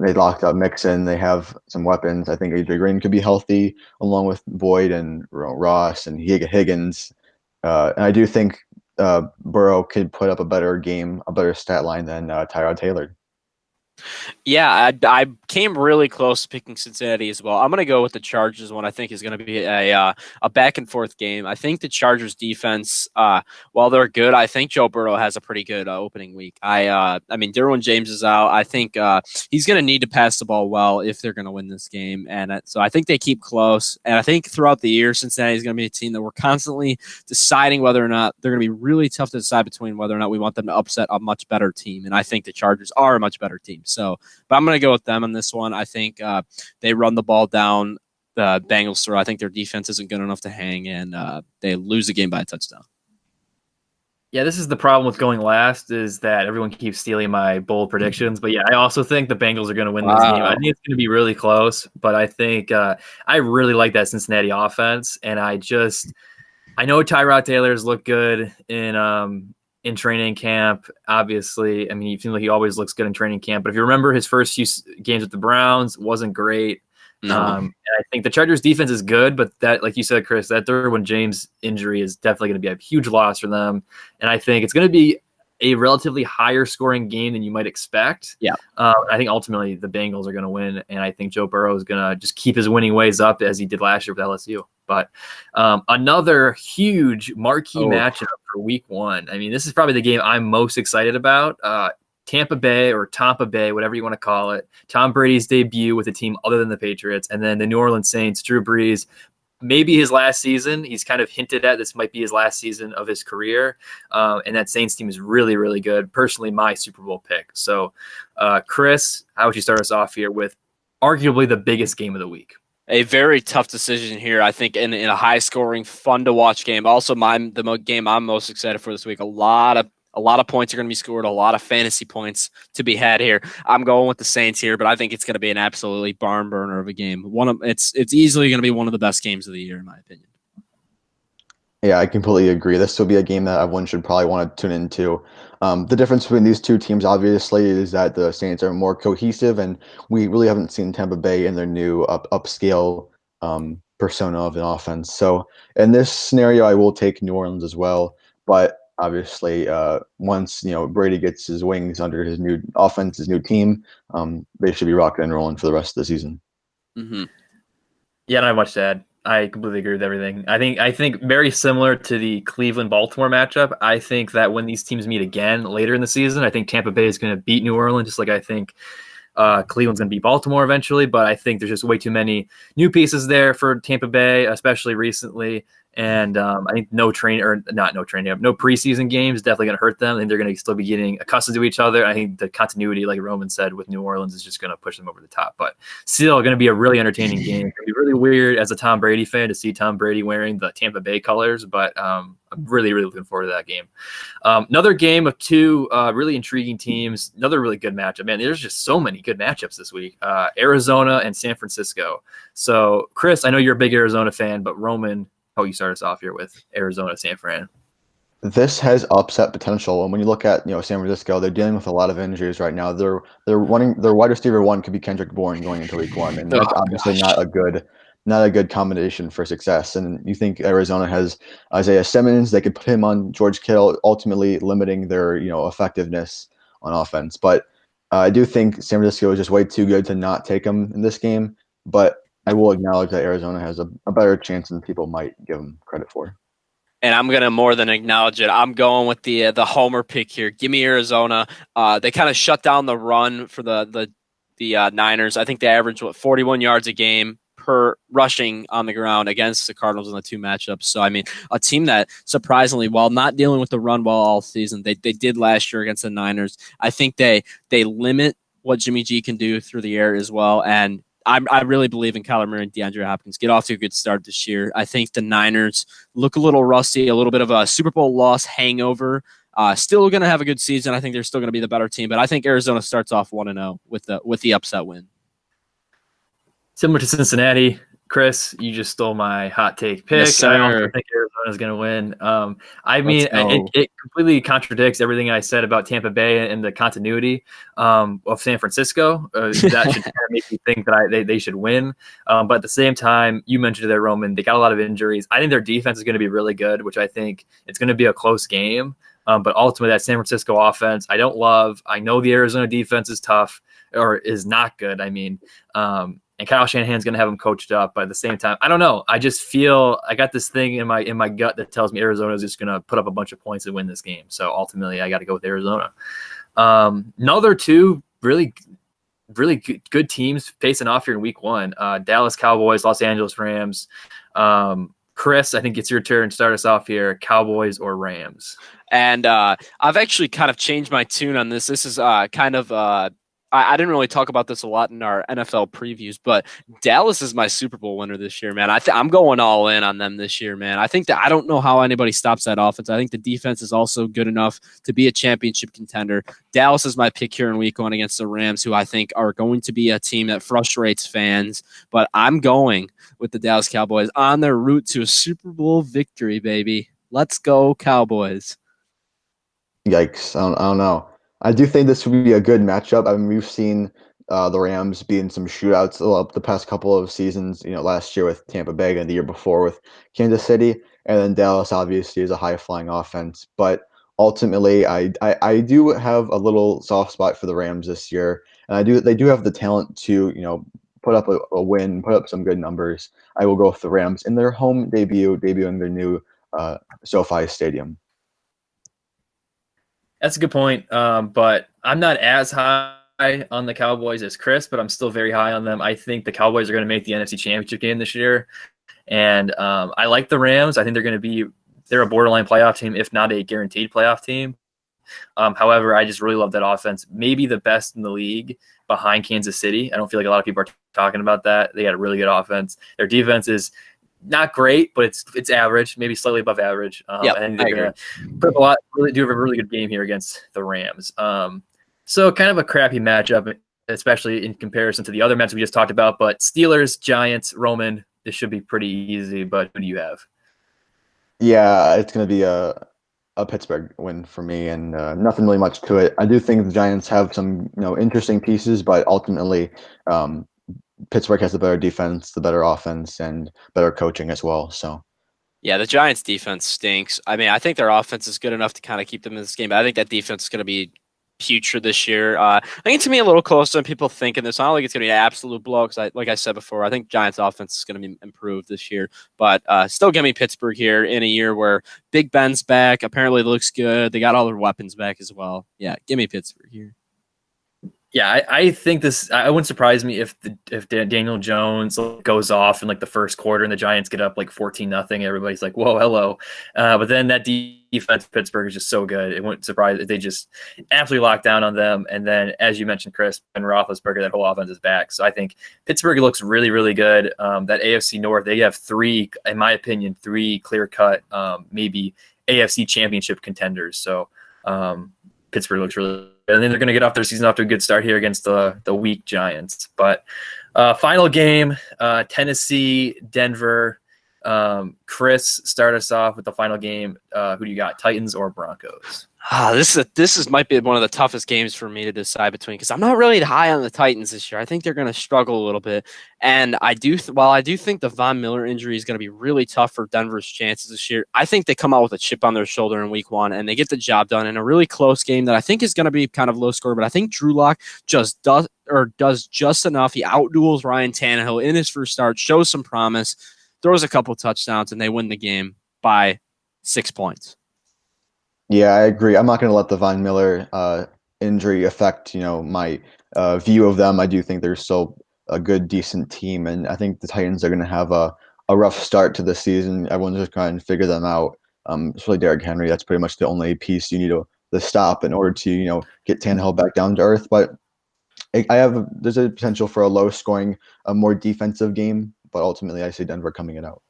They locked up Mixon. They have some weapons. I think AJ Green could be healthy along with Boyd and Ross and Higgins. And I do think Burrow could put up a better game, a better stat line than Tyrod Taylor. Yeah, I came really close to picking Cincinnati as well. I'm going to go with the Chargers one. I think is going to be a back and forth game. I think the Chargers defense, while they're good, I think Joe Burrow has a pretty good opening week. Derwin James is out. I think he's going to need to pass the ball well if they're going to win this game, and so I think they keep close. And I think throughout the year, Cincinnati is going to be a team that we're constantly deciding whether or not they're going to be really tough to decide between whether or not we want them to upset a much better team. And I think the Chargers are a much better team. So, but I'm going to go with them on this one. I think they run the ball down the Bengals throw. I think their defense isn't good enough to hang, and they lose the game by a touchdown. Yeah, this is the problem with going last is that everyone keeps stealing my bold predictions. But yeah, I also think the Bengals are going to win this game. I think it's going to be really close, but I think I really like that Cincinnati offense, and I know Tyrod Taylor's looked good in training camp. Obviously, I mean, he seems like he always looks good in training camp. But if you remember his first few games with the Browns, wasn't great. No. And I think the Chargers defense is good, but that, like you said, Chris, that Derwin James injury is definitely going to be a huge loss for them. And I think it's going to be a relatively higher scoring game than you might expect. Yeah. I think ultimately the Bengals are going to win, and I think Joe Burrow is going to just keep his winning ways up as he did last year with LSU. But another huge marquee matchup for Week 1. I mean, this is probably the game I'm most excited about. Tampa Bay, whatever you want to call it. Tom Brady's debut with a team other than the Patriots, and then the New Orleans Saints, Drew Brees, maybe his last season. He's kind of hinted at this might be his last season of his career. And that Saints team is really, really good. Personally, my Super Bowl pick. So, Chris, how would you start us off here with arguably the biggest game of the week? A very tough decision here, I think, in a high-scoring, fun-to-watch game. Also, the game I'm most excited for this week. A lot of points are going to be scored, a lot of fantasy points to be had here. I'm going with the Saints here, but I think it's going to be an absolutely barn burner of a game. It's easily going to be one of the best games of the year, in my opinion. Yeah, I completely agree. This will be a game that everyone should probably want to tune into. The difference between these two teams, obviously, is that the Saints are more cohesive, and we really haven't seen Tampa Bay in their new upscale persona of an offense. So in this scenario, I will take New Orleans as well. But obviously, once Brady gets his wings under his new offense, his new team, they should be rocking and rolling for the rest of the season. Mm-hmm. Yeah, not much to add. I completely agree with everything. I think very similar to the Cleveland-Baltimore matchup. I think that when these teams meet again later in the season, I think Tampa Bay is going to beat New Orleans, just like I think Cleveland's going to beat Baltimore eventually. But I think there's just way too many new pieces there for Tampa Bay, especially recently. And I think no preseason games definitely going to hurt them. I think they're going to still be getting accustomed to each other. I think the continuity, like Roman said, with New Orleans is just going to push them over the top. But still going to be a really entertaining game. It's going to be really weird as a Tom Brady fan to see Tom Brady wearing the Tampa Bay colors. But I'm really, really looking forward to that game. Another game of two really intriguing teams. Another really good matchup. Man, there's just so many good matchups this week. Arizona and San Francisco. So, Chris, I know you're a big Arizona fan, but Roman, how you start us off here with Arizona, San Fran? This has upset potential, and when you look at San Francisco, they're dealing with a lot of injuries right now. Their wide receiver one could be Kendrick Bourne going into Week 1, and that's obviously not a good combination for success. And you think Arizona has Isaiah Simmons, they could put him on George Kittle, ultimately limiting their effectiveness on offense. But I do think San Francisco is just way too good to not take them in this game. But I will acknowledge that Arizona has a better chance than people might give them credit for. And I'm going to more than acknowledge it. I'm going with the homer pick here. Give me Arizona. They kind of shut down the run for the Niners. I think they average 41 yards a game per rushing on the ground against the Cardinals in the two matchups. So, I mean, a team that surprisingly, while not dealing with the run well all season, they did last year against the Niners. I think they limit what Jimmy G can do through the air as well. And I really believe in Kyler Murray and DeAndre Hopkins. Get off to a good start this year. I think the Niners look a little rusty, a little bit of a Super Bowl loss hangover. Still going to have a good season. I think they're still going to be the better team, but I think Arizona starts off 1-0 with the upset win. Similar to Cincinnati, Chris, you just stole my hot take pick. Yes, sir. I also think Arizona's going to win. I mean, it completely contradicts everything I said about Tampa Bay and the continuity of San Francisco. That should kind of make me think that they should win. But at the same time, you mentioned there, Roman, they got a lot of injuries. I think their defense is going to be really good, which I think it's going to be a close game. But ultimately, that San Francisco offense, I don't love. I know the Arizona defense is tough or is not good. I mean, and Kyle Shanahan's going to have him coached up. But at the same time, I don't know. I just feel I got this thing in my gut that tells me Arizona is just going to put up a bunch of points and win this game. So ultimately, I got to go with Arizona. Another two really good teams facing off here in Week 1. Dallas Cowboys, Los Angeles Rams. Chris, I think it's your turn. Start us off here. Cowboys or Rams? And I've actually kind of changed my tune on this. This is kind of I didn't really talk about this a lot in our NFL previews, but Dallas is my Super Bowl winner this year, man. I'm going all in on them this year, man. I think that I don't know how anybody stops that offense. I think the defense is also good enough to be a championship contender. Dallas is my pick here in week 1 against the Rams, who I think are going to be a team that frustrates fans, but I'm going with the Dallas Cowboys on their route to a Super Bowl victory, baby. Let's go, Cowboys. Yikes! I don't know. I do think this would be a good matchup. I mean, we've seen the Rams be in some shootouts the past couple of seasons. Last year with Tampa Bay and the year before with Kansas City, and then Dallas obviously is a high flying offense. But ultimately, I do have a little soft spot for the Rams this year, and they do have the talent to put up a win, put up some good numbers. I will go with the Rams in their home debuting their new SoFi Stadium. That's a good point. But I'm not as high on the Cowboys as Chris, but I'm still very high on them. I think the Cowboys are going to make the NFC Championship game this year. And I like the Rams. I think they're a borderline playoff team, if not a guaranteed playoff team. However, I just really love that offense. Maybe the best in the league behind Kansas City. I don't feel like a lot of people are talking about that. They got a really good offense. Their defense is not great, but it's average, maybe slightly above average. And they're going to do a really good game here against the Rams. So kind of a crappy matchup, especially in comparison to the other matches we just talked about. But Steelers, Giants, Roman, this should be pretty easy. But who do you have? Yeah, it's going to be a Pittsburgh win for me, and nothing really much to it. I do think the Giants have some interesting pieces, but ultimately Pittsburgh has the better defense, the better offense, and better coaching as well. So, yeah, the Giants' defense stinks. I mean, I think their offense is good enough to kind of keep them in this game, but I think that defense is going to be putrid this year. I think it's going to be a little closer than people think in this. I don't think it's going to be an absolute blow because, like I said before, I think Giants' offense is going to be improved this year. But still give me Pittsburgh here in a year where Big Ben's back. Apparently it looks good. They got all their weapons back as well. Yeah, give me Pittsburgh here. Yeah, I think this. I wouldn't surprise me if Daniel Jones goes off in like the first quarter and the Giants get up like 14-0. Everybody's like, "Whoa, hello!" But then that defense, Pittsburgh is just so good. It wouldn't surprise if they just absolutely lock down on them. And then, as you mentioned, Chris and Roethlisberger, that whole offense is back. So I think Pittsburgh looks really, really good. That AFC North, they have in my opinion, three clear-cut, maybe AFC Championship contenders. So Pittsburgh looks really good. And then they're going to get off their season off to a good start here against the weak Giants. But final game, Tennessee, Denver. Chris, start us off with the final game. Who do you got, Titans or Broncos? This might be one of the toughest games for me to decide between because I'm not really high on the Titans this year. I think they're going to struggle a little bit, and while I do think the Von Miller injury is going to be really tough for Denver's chances this year, I think they come out with a chip on their shoulder in Week 1 and they get the job done in a really close game that I think is going to be kind of low score. But I think Drew Lock just does just enough. He outduels Ryan Tannehill in his first start, shows some promise, throws a couple touchdowns, and they win the game by 6 points. Yeah, I agree. I'm not going to let the Von Miller injury affect, my view of them. I do think they're still a good, decent team, and I think the Titans are going to have a rough start to the season. Everyone's just trying to figure them out. Especially Derrick Henry. That's pretty much the only piece you need to stop in order to, get Tannehill back down to earth. But there's a potential for a low-scoring, more defensive game. But ultimately, I see Denver coming it out.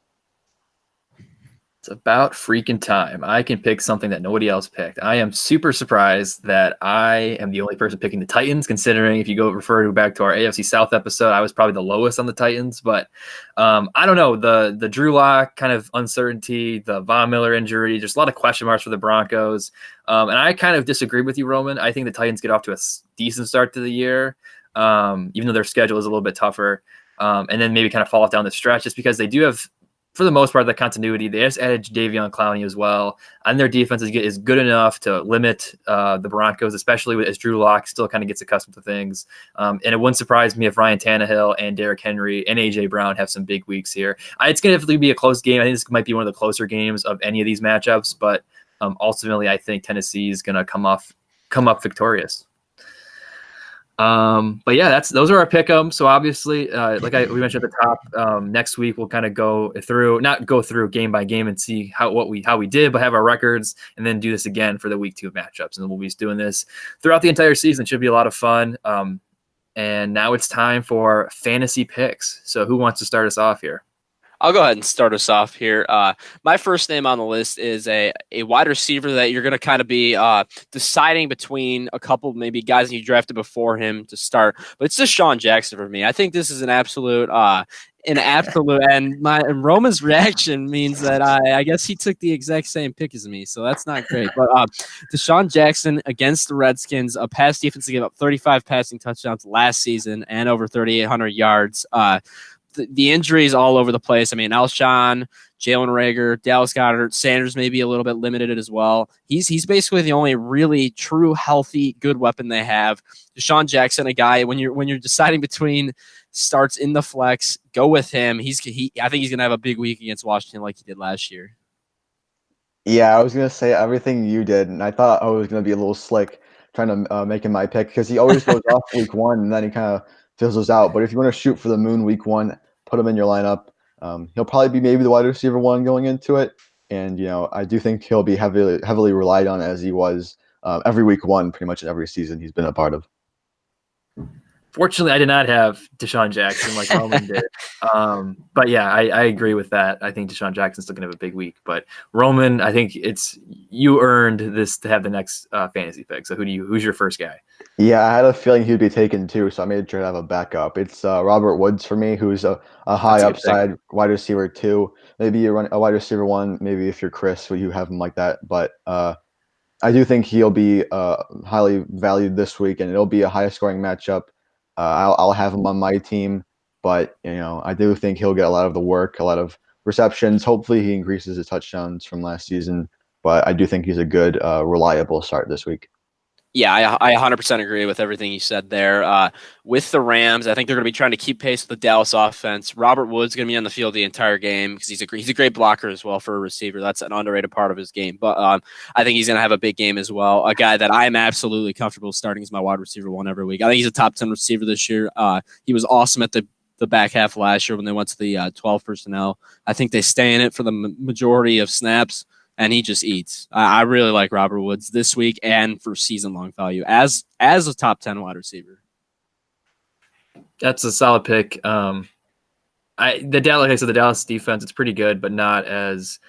It's about freaking time. I can pick something that nobody else picked. I am super surprised that I am the only person picking the Titans, considering if you refer back to our AFC South episode, I was probably the lowest on the Titans. But I don't know. The Drew Lock kind of uncertainty, the Von Miller injury, just a lot of question marks for the Broncos. And I kind of disagree with you, Roman. I think the Titans get off to a decent start to the year, even though their schedule is a little bit tougher. And then maybe kind of fall off down the stretch just because they do have, for the most part, the continuity. They just added Jadeveon Clowney as well, and their defense is good enough to limit the Broncos, especially as Drew Lock still kind of gets accustomed to things. And it wouldn't surprise me if Ryan Tannehill and Derrick Henry and A.J. Brown have some big weeks here. It's going to definitely be a close game. I think this might be one of the closer games of any of these matchups, but ultimately I think Tennessee is going to come up victorious. But yeah, those are our pick'em. So obviously, we mentioned at the top, next week we'll kind of not go through game by game and see how we did, but have our records and then do this again for the week 2 matchups. And we'll be doing this throughout the entire season. It should be a lot of fun. and now it's time for fantasy picks. So who wants to start us off here? I'll go ahead and start us off here. My first name on the list is a wide receiver that you're going to kind of be deciding between a couple, maybe guys that you drafted before him to start. But it's Deshaun Jackson for me. I think this is an absolute, and Roman's reaction means that I guess he took the exact same pick as me, so that's not great. But Deshaun Jackson against the Redskins, a pass defense that gave up 35 passing touchdowns last season and over 3,800 yards. The injuries all over the place. I mean, Alshon, Jalen Reagor, Dallas Goedert, Sanders may be a little bit limited as well. He's basically the only really true, healthy, good weapon they have. Deshaun Jackson, a guy when you're deciding between starts in the flex, go with him. I think he's gonna have a big week against Washington like he did last year. Yeah, I was gonna say everything you did, and I thought I was gonna be a little slick trying to make him my pick because he always goes off week 1 and then he kind of fizzles out. But if you want to shoot for the moon week 1, put him in your lineup. He'll probably be maybe the wide receiver 1 going into it, and I do think he'll be heavily relied on as he was every week 1, pretty much in every season he's been a part of. Fortunately, I did not have Deshaun Jackson like Roman did. But yeah, I agree with that. I think Deshaun Jackson's still going to have a big week. But Roman, I think you earned this to have the next fantasy pick. So who's your first guy? Yeah, I had a feeling he'd be taken too, so I made sure to have a backup. It's Robert Woods for me, who's a high upside wide receiver 2. Maybe you run a wide receiver 1. Maybe if you're Chris, you have him like that. But I do think he'll be highly valued this week, and it'll be a high scoring matchup. I'll have him on my team, but I do think he'll get a lot of the work, a lot of receptions. Hopefully, he increases his touchdowns from last season. But I do think he's a good, reliable start this week. Yeah, I 100% agree with everything you said there. With the Rams, I think they're going to be trying to keep pace with the Dallas offense. Robert Woods going to be on the field the entire game because he's a great blocker as well for a receiver. That's an underrated part of his game. But I think he's going to have a big game as well. A guy that I'm absolutely comfortable starting as my wide receiver 1 every week. I think he's a top 10 receiver this year. He was awesome at the back half last year when they went to the 12 personnel. I think they stay in it for the majority of snaps. And he just eats. I really like Robert Woods this week and for season-long value as a top 10 wide receiver. That's a solid pick. The Dallas defense, it's pretty good, but not as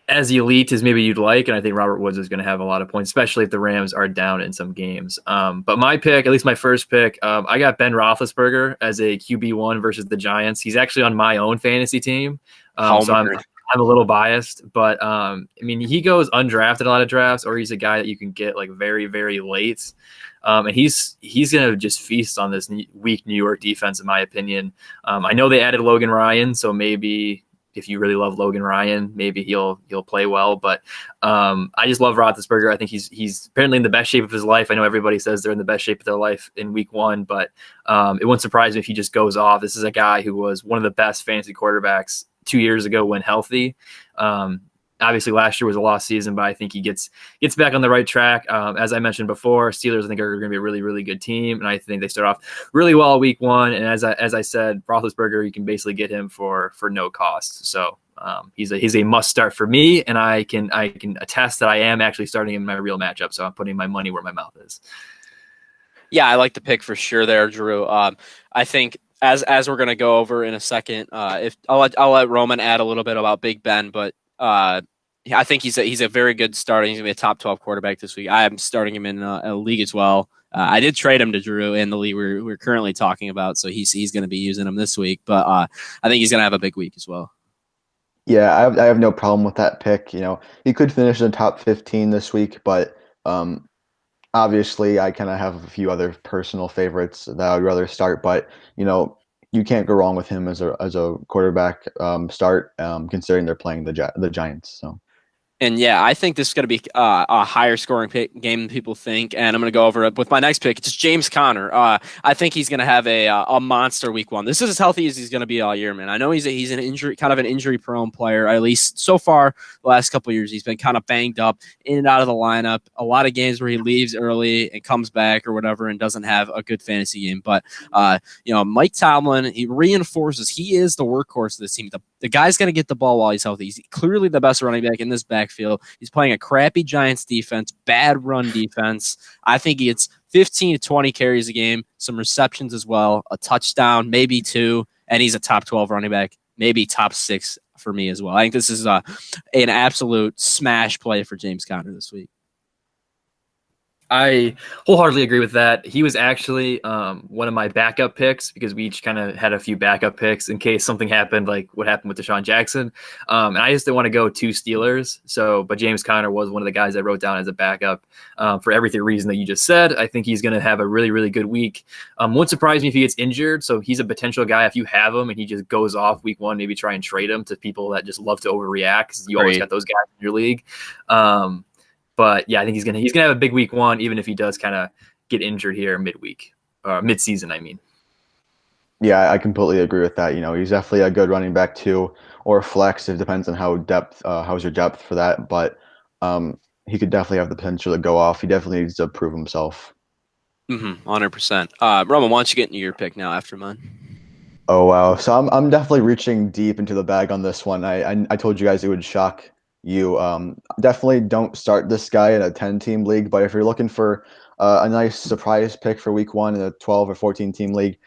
elite as maybe you'd like. And I think Robert Woods is going to have a lot of points, especially if the Rams are down in some games. But my pick, at least my first pick, I got Ben Roethlisberger as a QB1 versus the Giants. He's actually on my own fantasy team. So I'm a little biased, but I mean, he goes undrafted a lot of drafts, or he's a guy that you can get like very, very late. And he's going to just feast on this weak New York defense, in my opinion. I know they added Logan Ryan, so maybe if you really love Logan Ryan, maybe he'll play well. But I just love Roethlisberger. I think he's apparently in the best shape of his life. I know everybody says they're in the best shape of their life in week 1, but it wouldn't surprise me if he just goes off. This is a guy who was one of the best fantasy quarterbacks 2 years ago when healthy. Obviously last year was a lost season, but I think he gets back on the right track. As I mentioned before, Steelers I think are going to be a really, really good team, and I think they start off really well week 1. And as I said, Roethlisberger, you can basically get him for no cost. So he's a must start for me, and I can attest that I am actually starting him in my real matchup. So I'm putting my money where my mouth is. Yeah, I like the pick for sure there, Drew. I think as we're going to go over in a second, if I'll let Roman add a little bit about Big Ben, but I think he's a very good starter. He's going to be a top 12 quarterback this week. I am starting him in a league as well. I did trade him to Drew in the league we're currently talking about, so he's going to be using him this week. But I think he's going to have a big week as well. Yeah, I have no problem with that pick. He could finish in the top 15 this week, but obviously I kind of have a few other personal favorites that I'd rather start. But you can't go wrong with him as a quarterback start, considering they're playing the Giants. So. And yeah, I think this is going to be a higher scoring game than people think. And I'm going to go over it with my next pick. It's James Conner. I think he's going to have a monster week 1. This is as healthy as he's going to be all year, man. I know he's an injury prone player. At least so far, the last couple of years, he's been kind of banged up in and out of the lineup. A lot of games where he leaves early and comes back or whatever and doesn't have a good fantasy game. But Mike Tomlin, he reinforces he is the workhorse of this team, the The guy's going to get the ball while he's healthy. He's clearly the best running back in this backfield. He's playing a crappy Giants defense, bad run defense. I think he gets 15 to 20 carries a game, some receptions as well, a touchdown, maybe 2, and he's a top 12 running back, maybe top 6 for me as well. I think this is an absolute smash play for James Conner this week. I wholeheartedly agree with that. He was actually one of my backup picks because we each kind of had a few backup picks in case something happened like what happened with Deshaun Jackson. And I just didn't want to go 2 Steelers. But James Conner was one of the guys I wrote down as a backup for every reason that you just said. I think he's going to have a really, really good week. Wouldn't surprise me if he gets injured. So he's a potential guy. If you have him and he just goes off week 1, maybe try and trade him to people that just love to overreact because you always got those guys in your league. But yeah, I think he's gonna have a big week 1, even if he does kind of get injured here midweek or mid-season. I mean, yeah, I completely agree with that. He's definitely a good running back too, or flex. It depends on how's your depth for that. But he could definitely have the potential to go off. He definitely needs to prove himself. 100%. Roman, why don't you get into your pick now after mine? Oh wow! So I'm definitely reaching deep into the bag on this one. I told you guys it would shock you. Definitely don't start this guy in a 10-team league, but if you're looking for a nice surprise pick for week 1 in a 12 or 14-team league,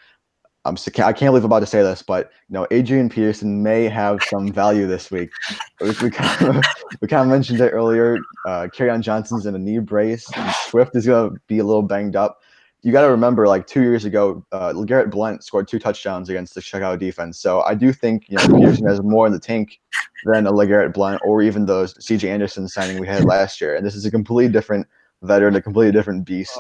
I can't believe I'm about to say this, but Adrian Peterson may have some value this week. We kind of mentioned it earlier. Kerryon Johnson's in a knee brace, and Swift is going to be a little banged up. You got to remember, like 2 years ago, LeGarrette Blount scored 2 touchdowns against the Chicago defense. So I do think Peterson has more in the tank than a LeGarrette Blount or even the C.J. Anderson signing we had last year. And this is a completely different veteran, a completely different beast,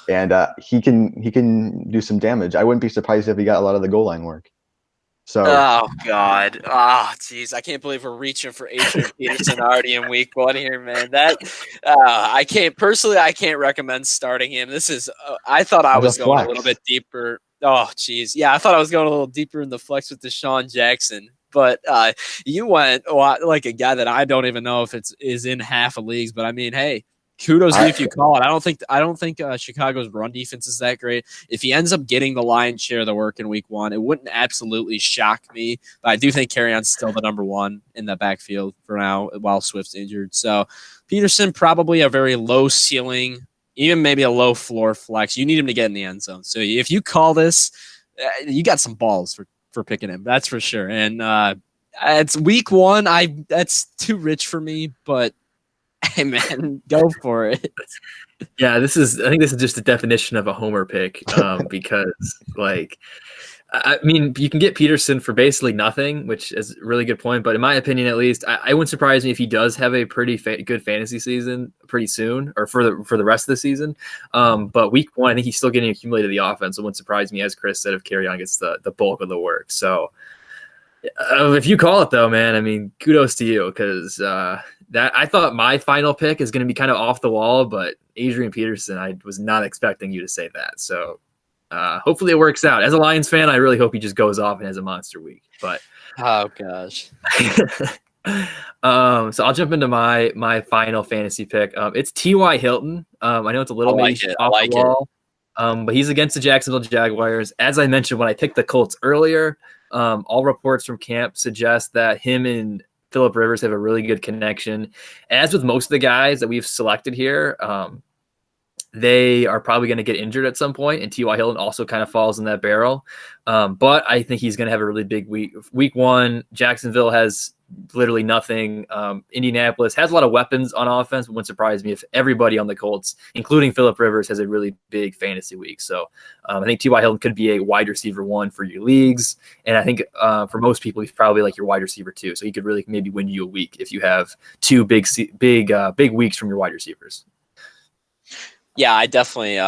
and he can do some damage. I wouldn't be surprised if he got a lot of the goal line work. So, oh God, jeez, I can't believe we're reaching for Adrian Peterson already in week 1 here, man. That I can't recommend starting him. This is I thought I was going a little bit deeper. Oh, jeez, yeah, I thought I was going a little deeper in the flex with Deshaun Jackson. But you went like a guy that I don't even know if is in half of leagues. But I mean, hey, kudos to you if you call it. I don't think Chicago's run defense is that great. If he ends up getting the lion's share of the work in week 1, it wouldn't absolutely shock me. But I do think Kerryon's still the number 1 in the backfield for now while Swift's injured. So Peterson probably a very low ceiling, even maybe a low floor flex. You need him to get in the end zone. So if you call this, you got some balls for picking him. That's for sure. And it's week 1. That's too rich for me, but hey man, go for it. Yeah, I think this is just the definition of a homer pick because like I mean, you can get Peterson for basically nothing, which is a really good point. But in my opinion, at least, I wouldn't surprise me if he does have a pretty good fantasy season pretty soon, or for the rest of the season. But week 1, I think he's still getting accumulated the offense. It wouldn't surprise me, as Chris said, if Kerryon gets the bulk of the work. So if you call it though, man, I mean, kudos to you because that I thought my final pick is going to be kind of off the wall, but Adrian Peterson, I was not expecting you to say that. So. Hopefully it works out. As a Lions fan, I really hope he just goes off and has a monster week. But oh gosh. So I'll jump into my final fantasy pick. It's T.Y. Hilton. I know it's a little off the wall, but he's against the Jacksonville Jaguars. As I mentioned when I picked the Colts earlier, all reports from camp suggest that him and Phillip Rivers have a really good connection. As with most of the guys that we've selected here, they are probably going to get injured at some point, and T.Y. Hilton also kind of falls in that barrel. But I think he's going to have a really big week. Week 1, Jacksonville has literally nothing. Indianapolis has a lot of weapons on offense, but wouldn't surprise me if everybody on the Colts, including Phillip Rivers, has a really big fantasy week. So I think T.Y. Hilton could be a wide receiver 1 for your leagues. And I think for most people, he's probably like your wide receiver 2. So he could really maybe win you a week if you have 2 big weeks from your wide receivers. Yeah, I definitely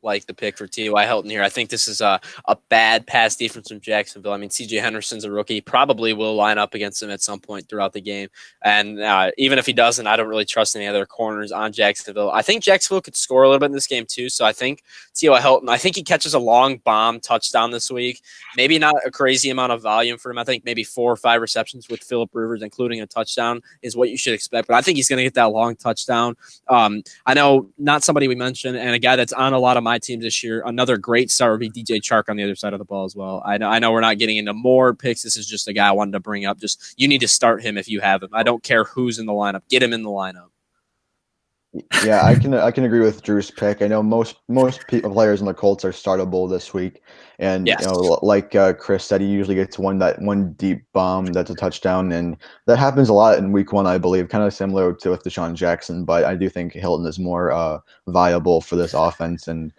like the pick for T.Y. Hilton here. I think this is a bad pass defense from Jacksonville. I mean, C.J. Henderson's a rookie. Probably will line up against him at some point throughout the game. And even if he doesn't, I don't really trust any other corners on Jacksonville. I think Jacksonville could score a little bit in this game too. So I think T.Y. Hilton, I think he catches a long bomb touchdown this week. Maybe not a crazy amount of volume for him. I think maybe 4 or 5 receptions with Phillip Rivers, including a touchdown, is what you should expect. But I think he's going to get that long touchdown. I know not somebody we mentioned, and a guy that's on a lot of my my team this year. Another great start would be DJ Chark on the other side of the ball as well. I know we're not getting into more picks. This is just a guy I wanted to bring up. Just you need to start him if you have him. I don't care who's in the lineup. Get him in the lineup. Yeah, I can agree with Drew's pick. I know most players in the Colts are startable this week, and Yes. you know, like Chris said, he usually gets one deep bomb that's a touchdown, and that happens a lot in Week 1, I believe. Kind of similar to with Deshaun Jackson, but I do think Hilton is more viable for this offense, and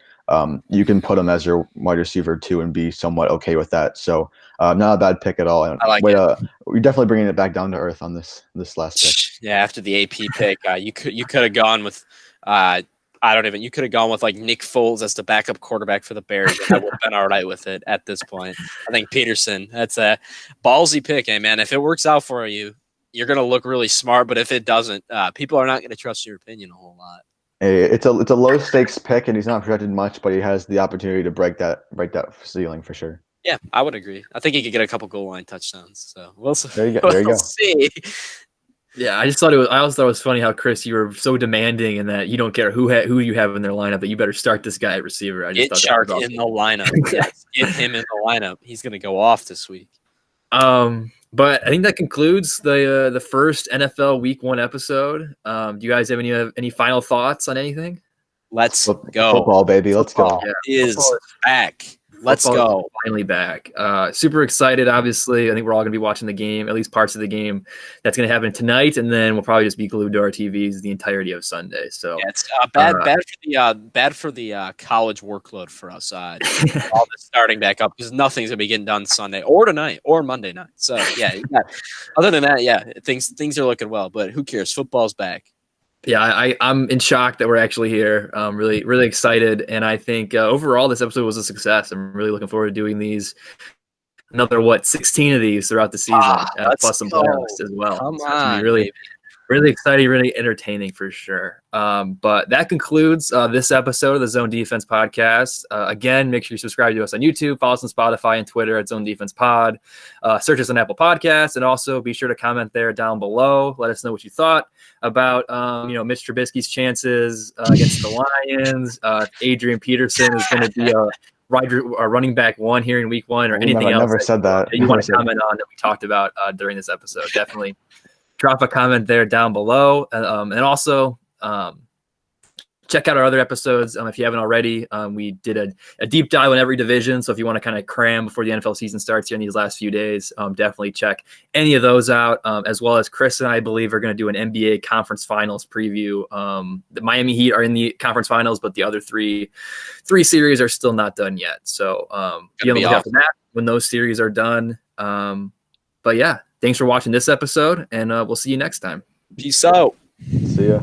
you can put him as your wide receiver too, and be somewhat okay with that. So not a bad pick at all. I like it. We're definitely bringing it back down to earth on this last pick. Yeah, after the AP pick, you could have gone with you could have gone with like Nick Foles as the backup quarterback for the Bears. And I would have been all right with it at this point. I think Peterson, that's a ballsy pick, man. If it works out for you, you're gonna look really smart. But if it doesn't, people are not gonna trust your opinion a whole lot. It's a low stakes pick, and he's not projected much, but he has the opportunity to break that ceiling for sure. Yeah, I would agree. I think he could get a couple goal line touchdowns. So we'll see. There you go. See. Yeah, I also thought it was funny how Chris, you were so demanding in that you don't care who you have in their lineup, that you better start this guy at receiver. Get Chark in the lineup. Yes, get him in the lineup. He's gonna go off this week. But I think that concludes the first NFL Week 1 episode. Do you guys have any final thoughts on anything? Let's go. Football, baby. Let's go. Is back. Let's go. Finally back. Super excited, obviously. I think we're all going to be watching the game, at least parts of the game. That's going to happen tonight, and then we'll probably just be glued to our TVs the entirety of Sunday. So yeah, it's bad for the college workload for us. All this starting back up because nothing's going to be getting done Sunday or tonight or Monday night. So, yeah. Other than that, yeah, things are looking well. But who cares? Football's back. Yeah, I'm in shock that we're actually here. Really, really excited, and I think overall this episode was a success. I'm really looking forward to doing these. Another 16 of these throughout the season, plus some playoffs as well. Come so on, really, really exciting, really entertaining for sure. But that concludes this episode of the Zone Defense Podcast. Again, make sure you subscribe to us on YouTube, follow us on Spotify and Twitter at Zone Defense Pod. Search us on Apple Podcasts, and also be sure to comment there down below. Let us know what you thought about Mitch Trubisky's chances against the Lions. Adrian Peterson is going to be a running back 1 here in Week 1, or anything else. I never said that. You want to comment on that we talked about during this episode? Definitely drop a comment there down below, and also check out our other episodes if you haven't already. We did a deep dive on every division, so if you want to kind of cram before the NFL season starts here in these last few days, definitely check any of those out, as well as Chris and I believe are going to do an NBA conference finals preview. The Miami Heat are in the conference finals, but the other three series are still not done yet, so be on the lookout for that when those series are done. But yeah, thanks for watching this episode, and we'll see you next time. Peace out. See ya.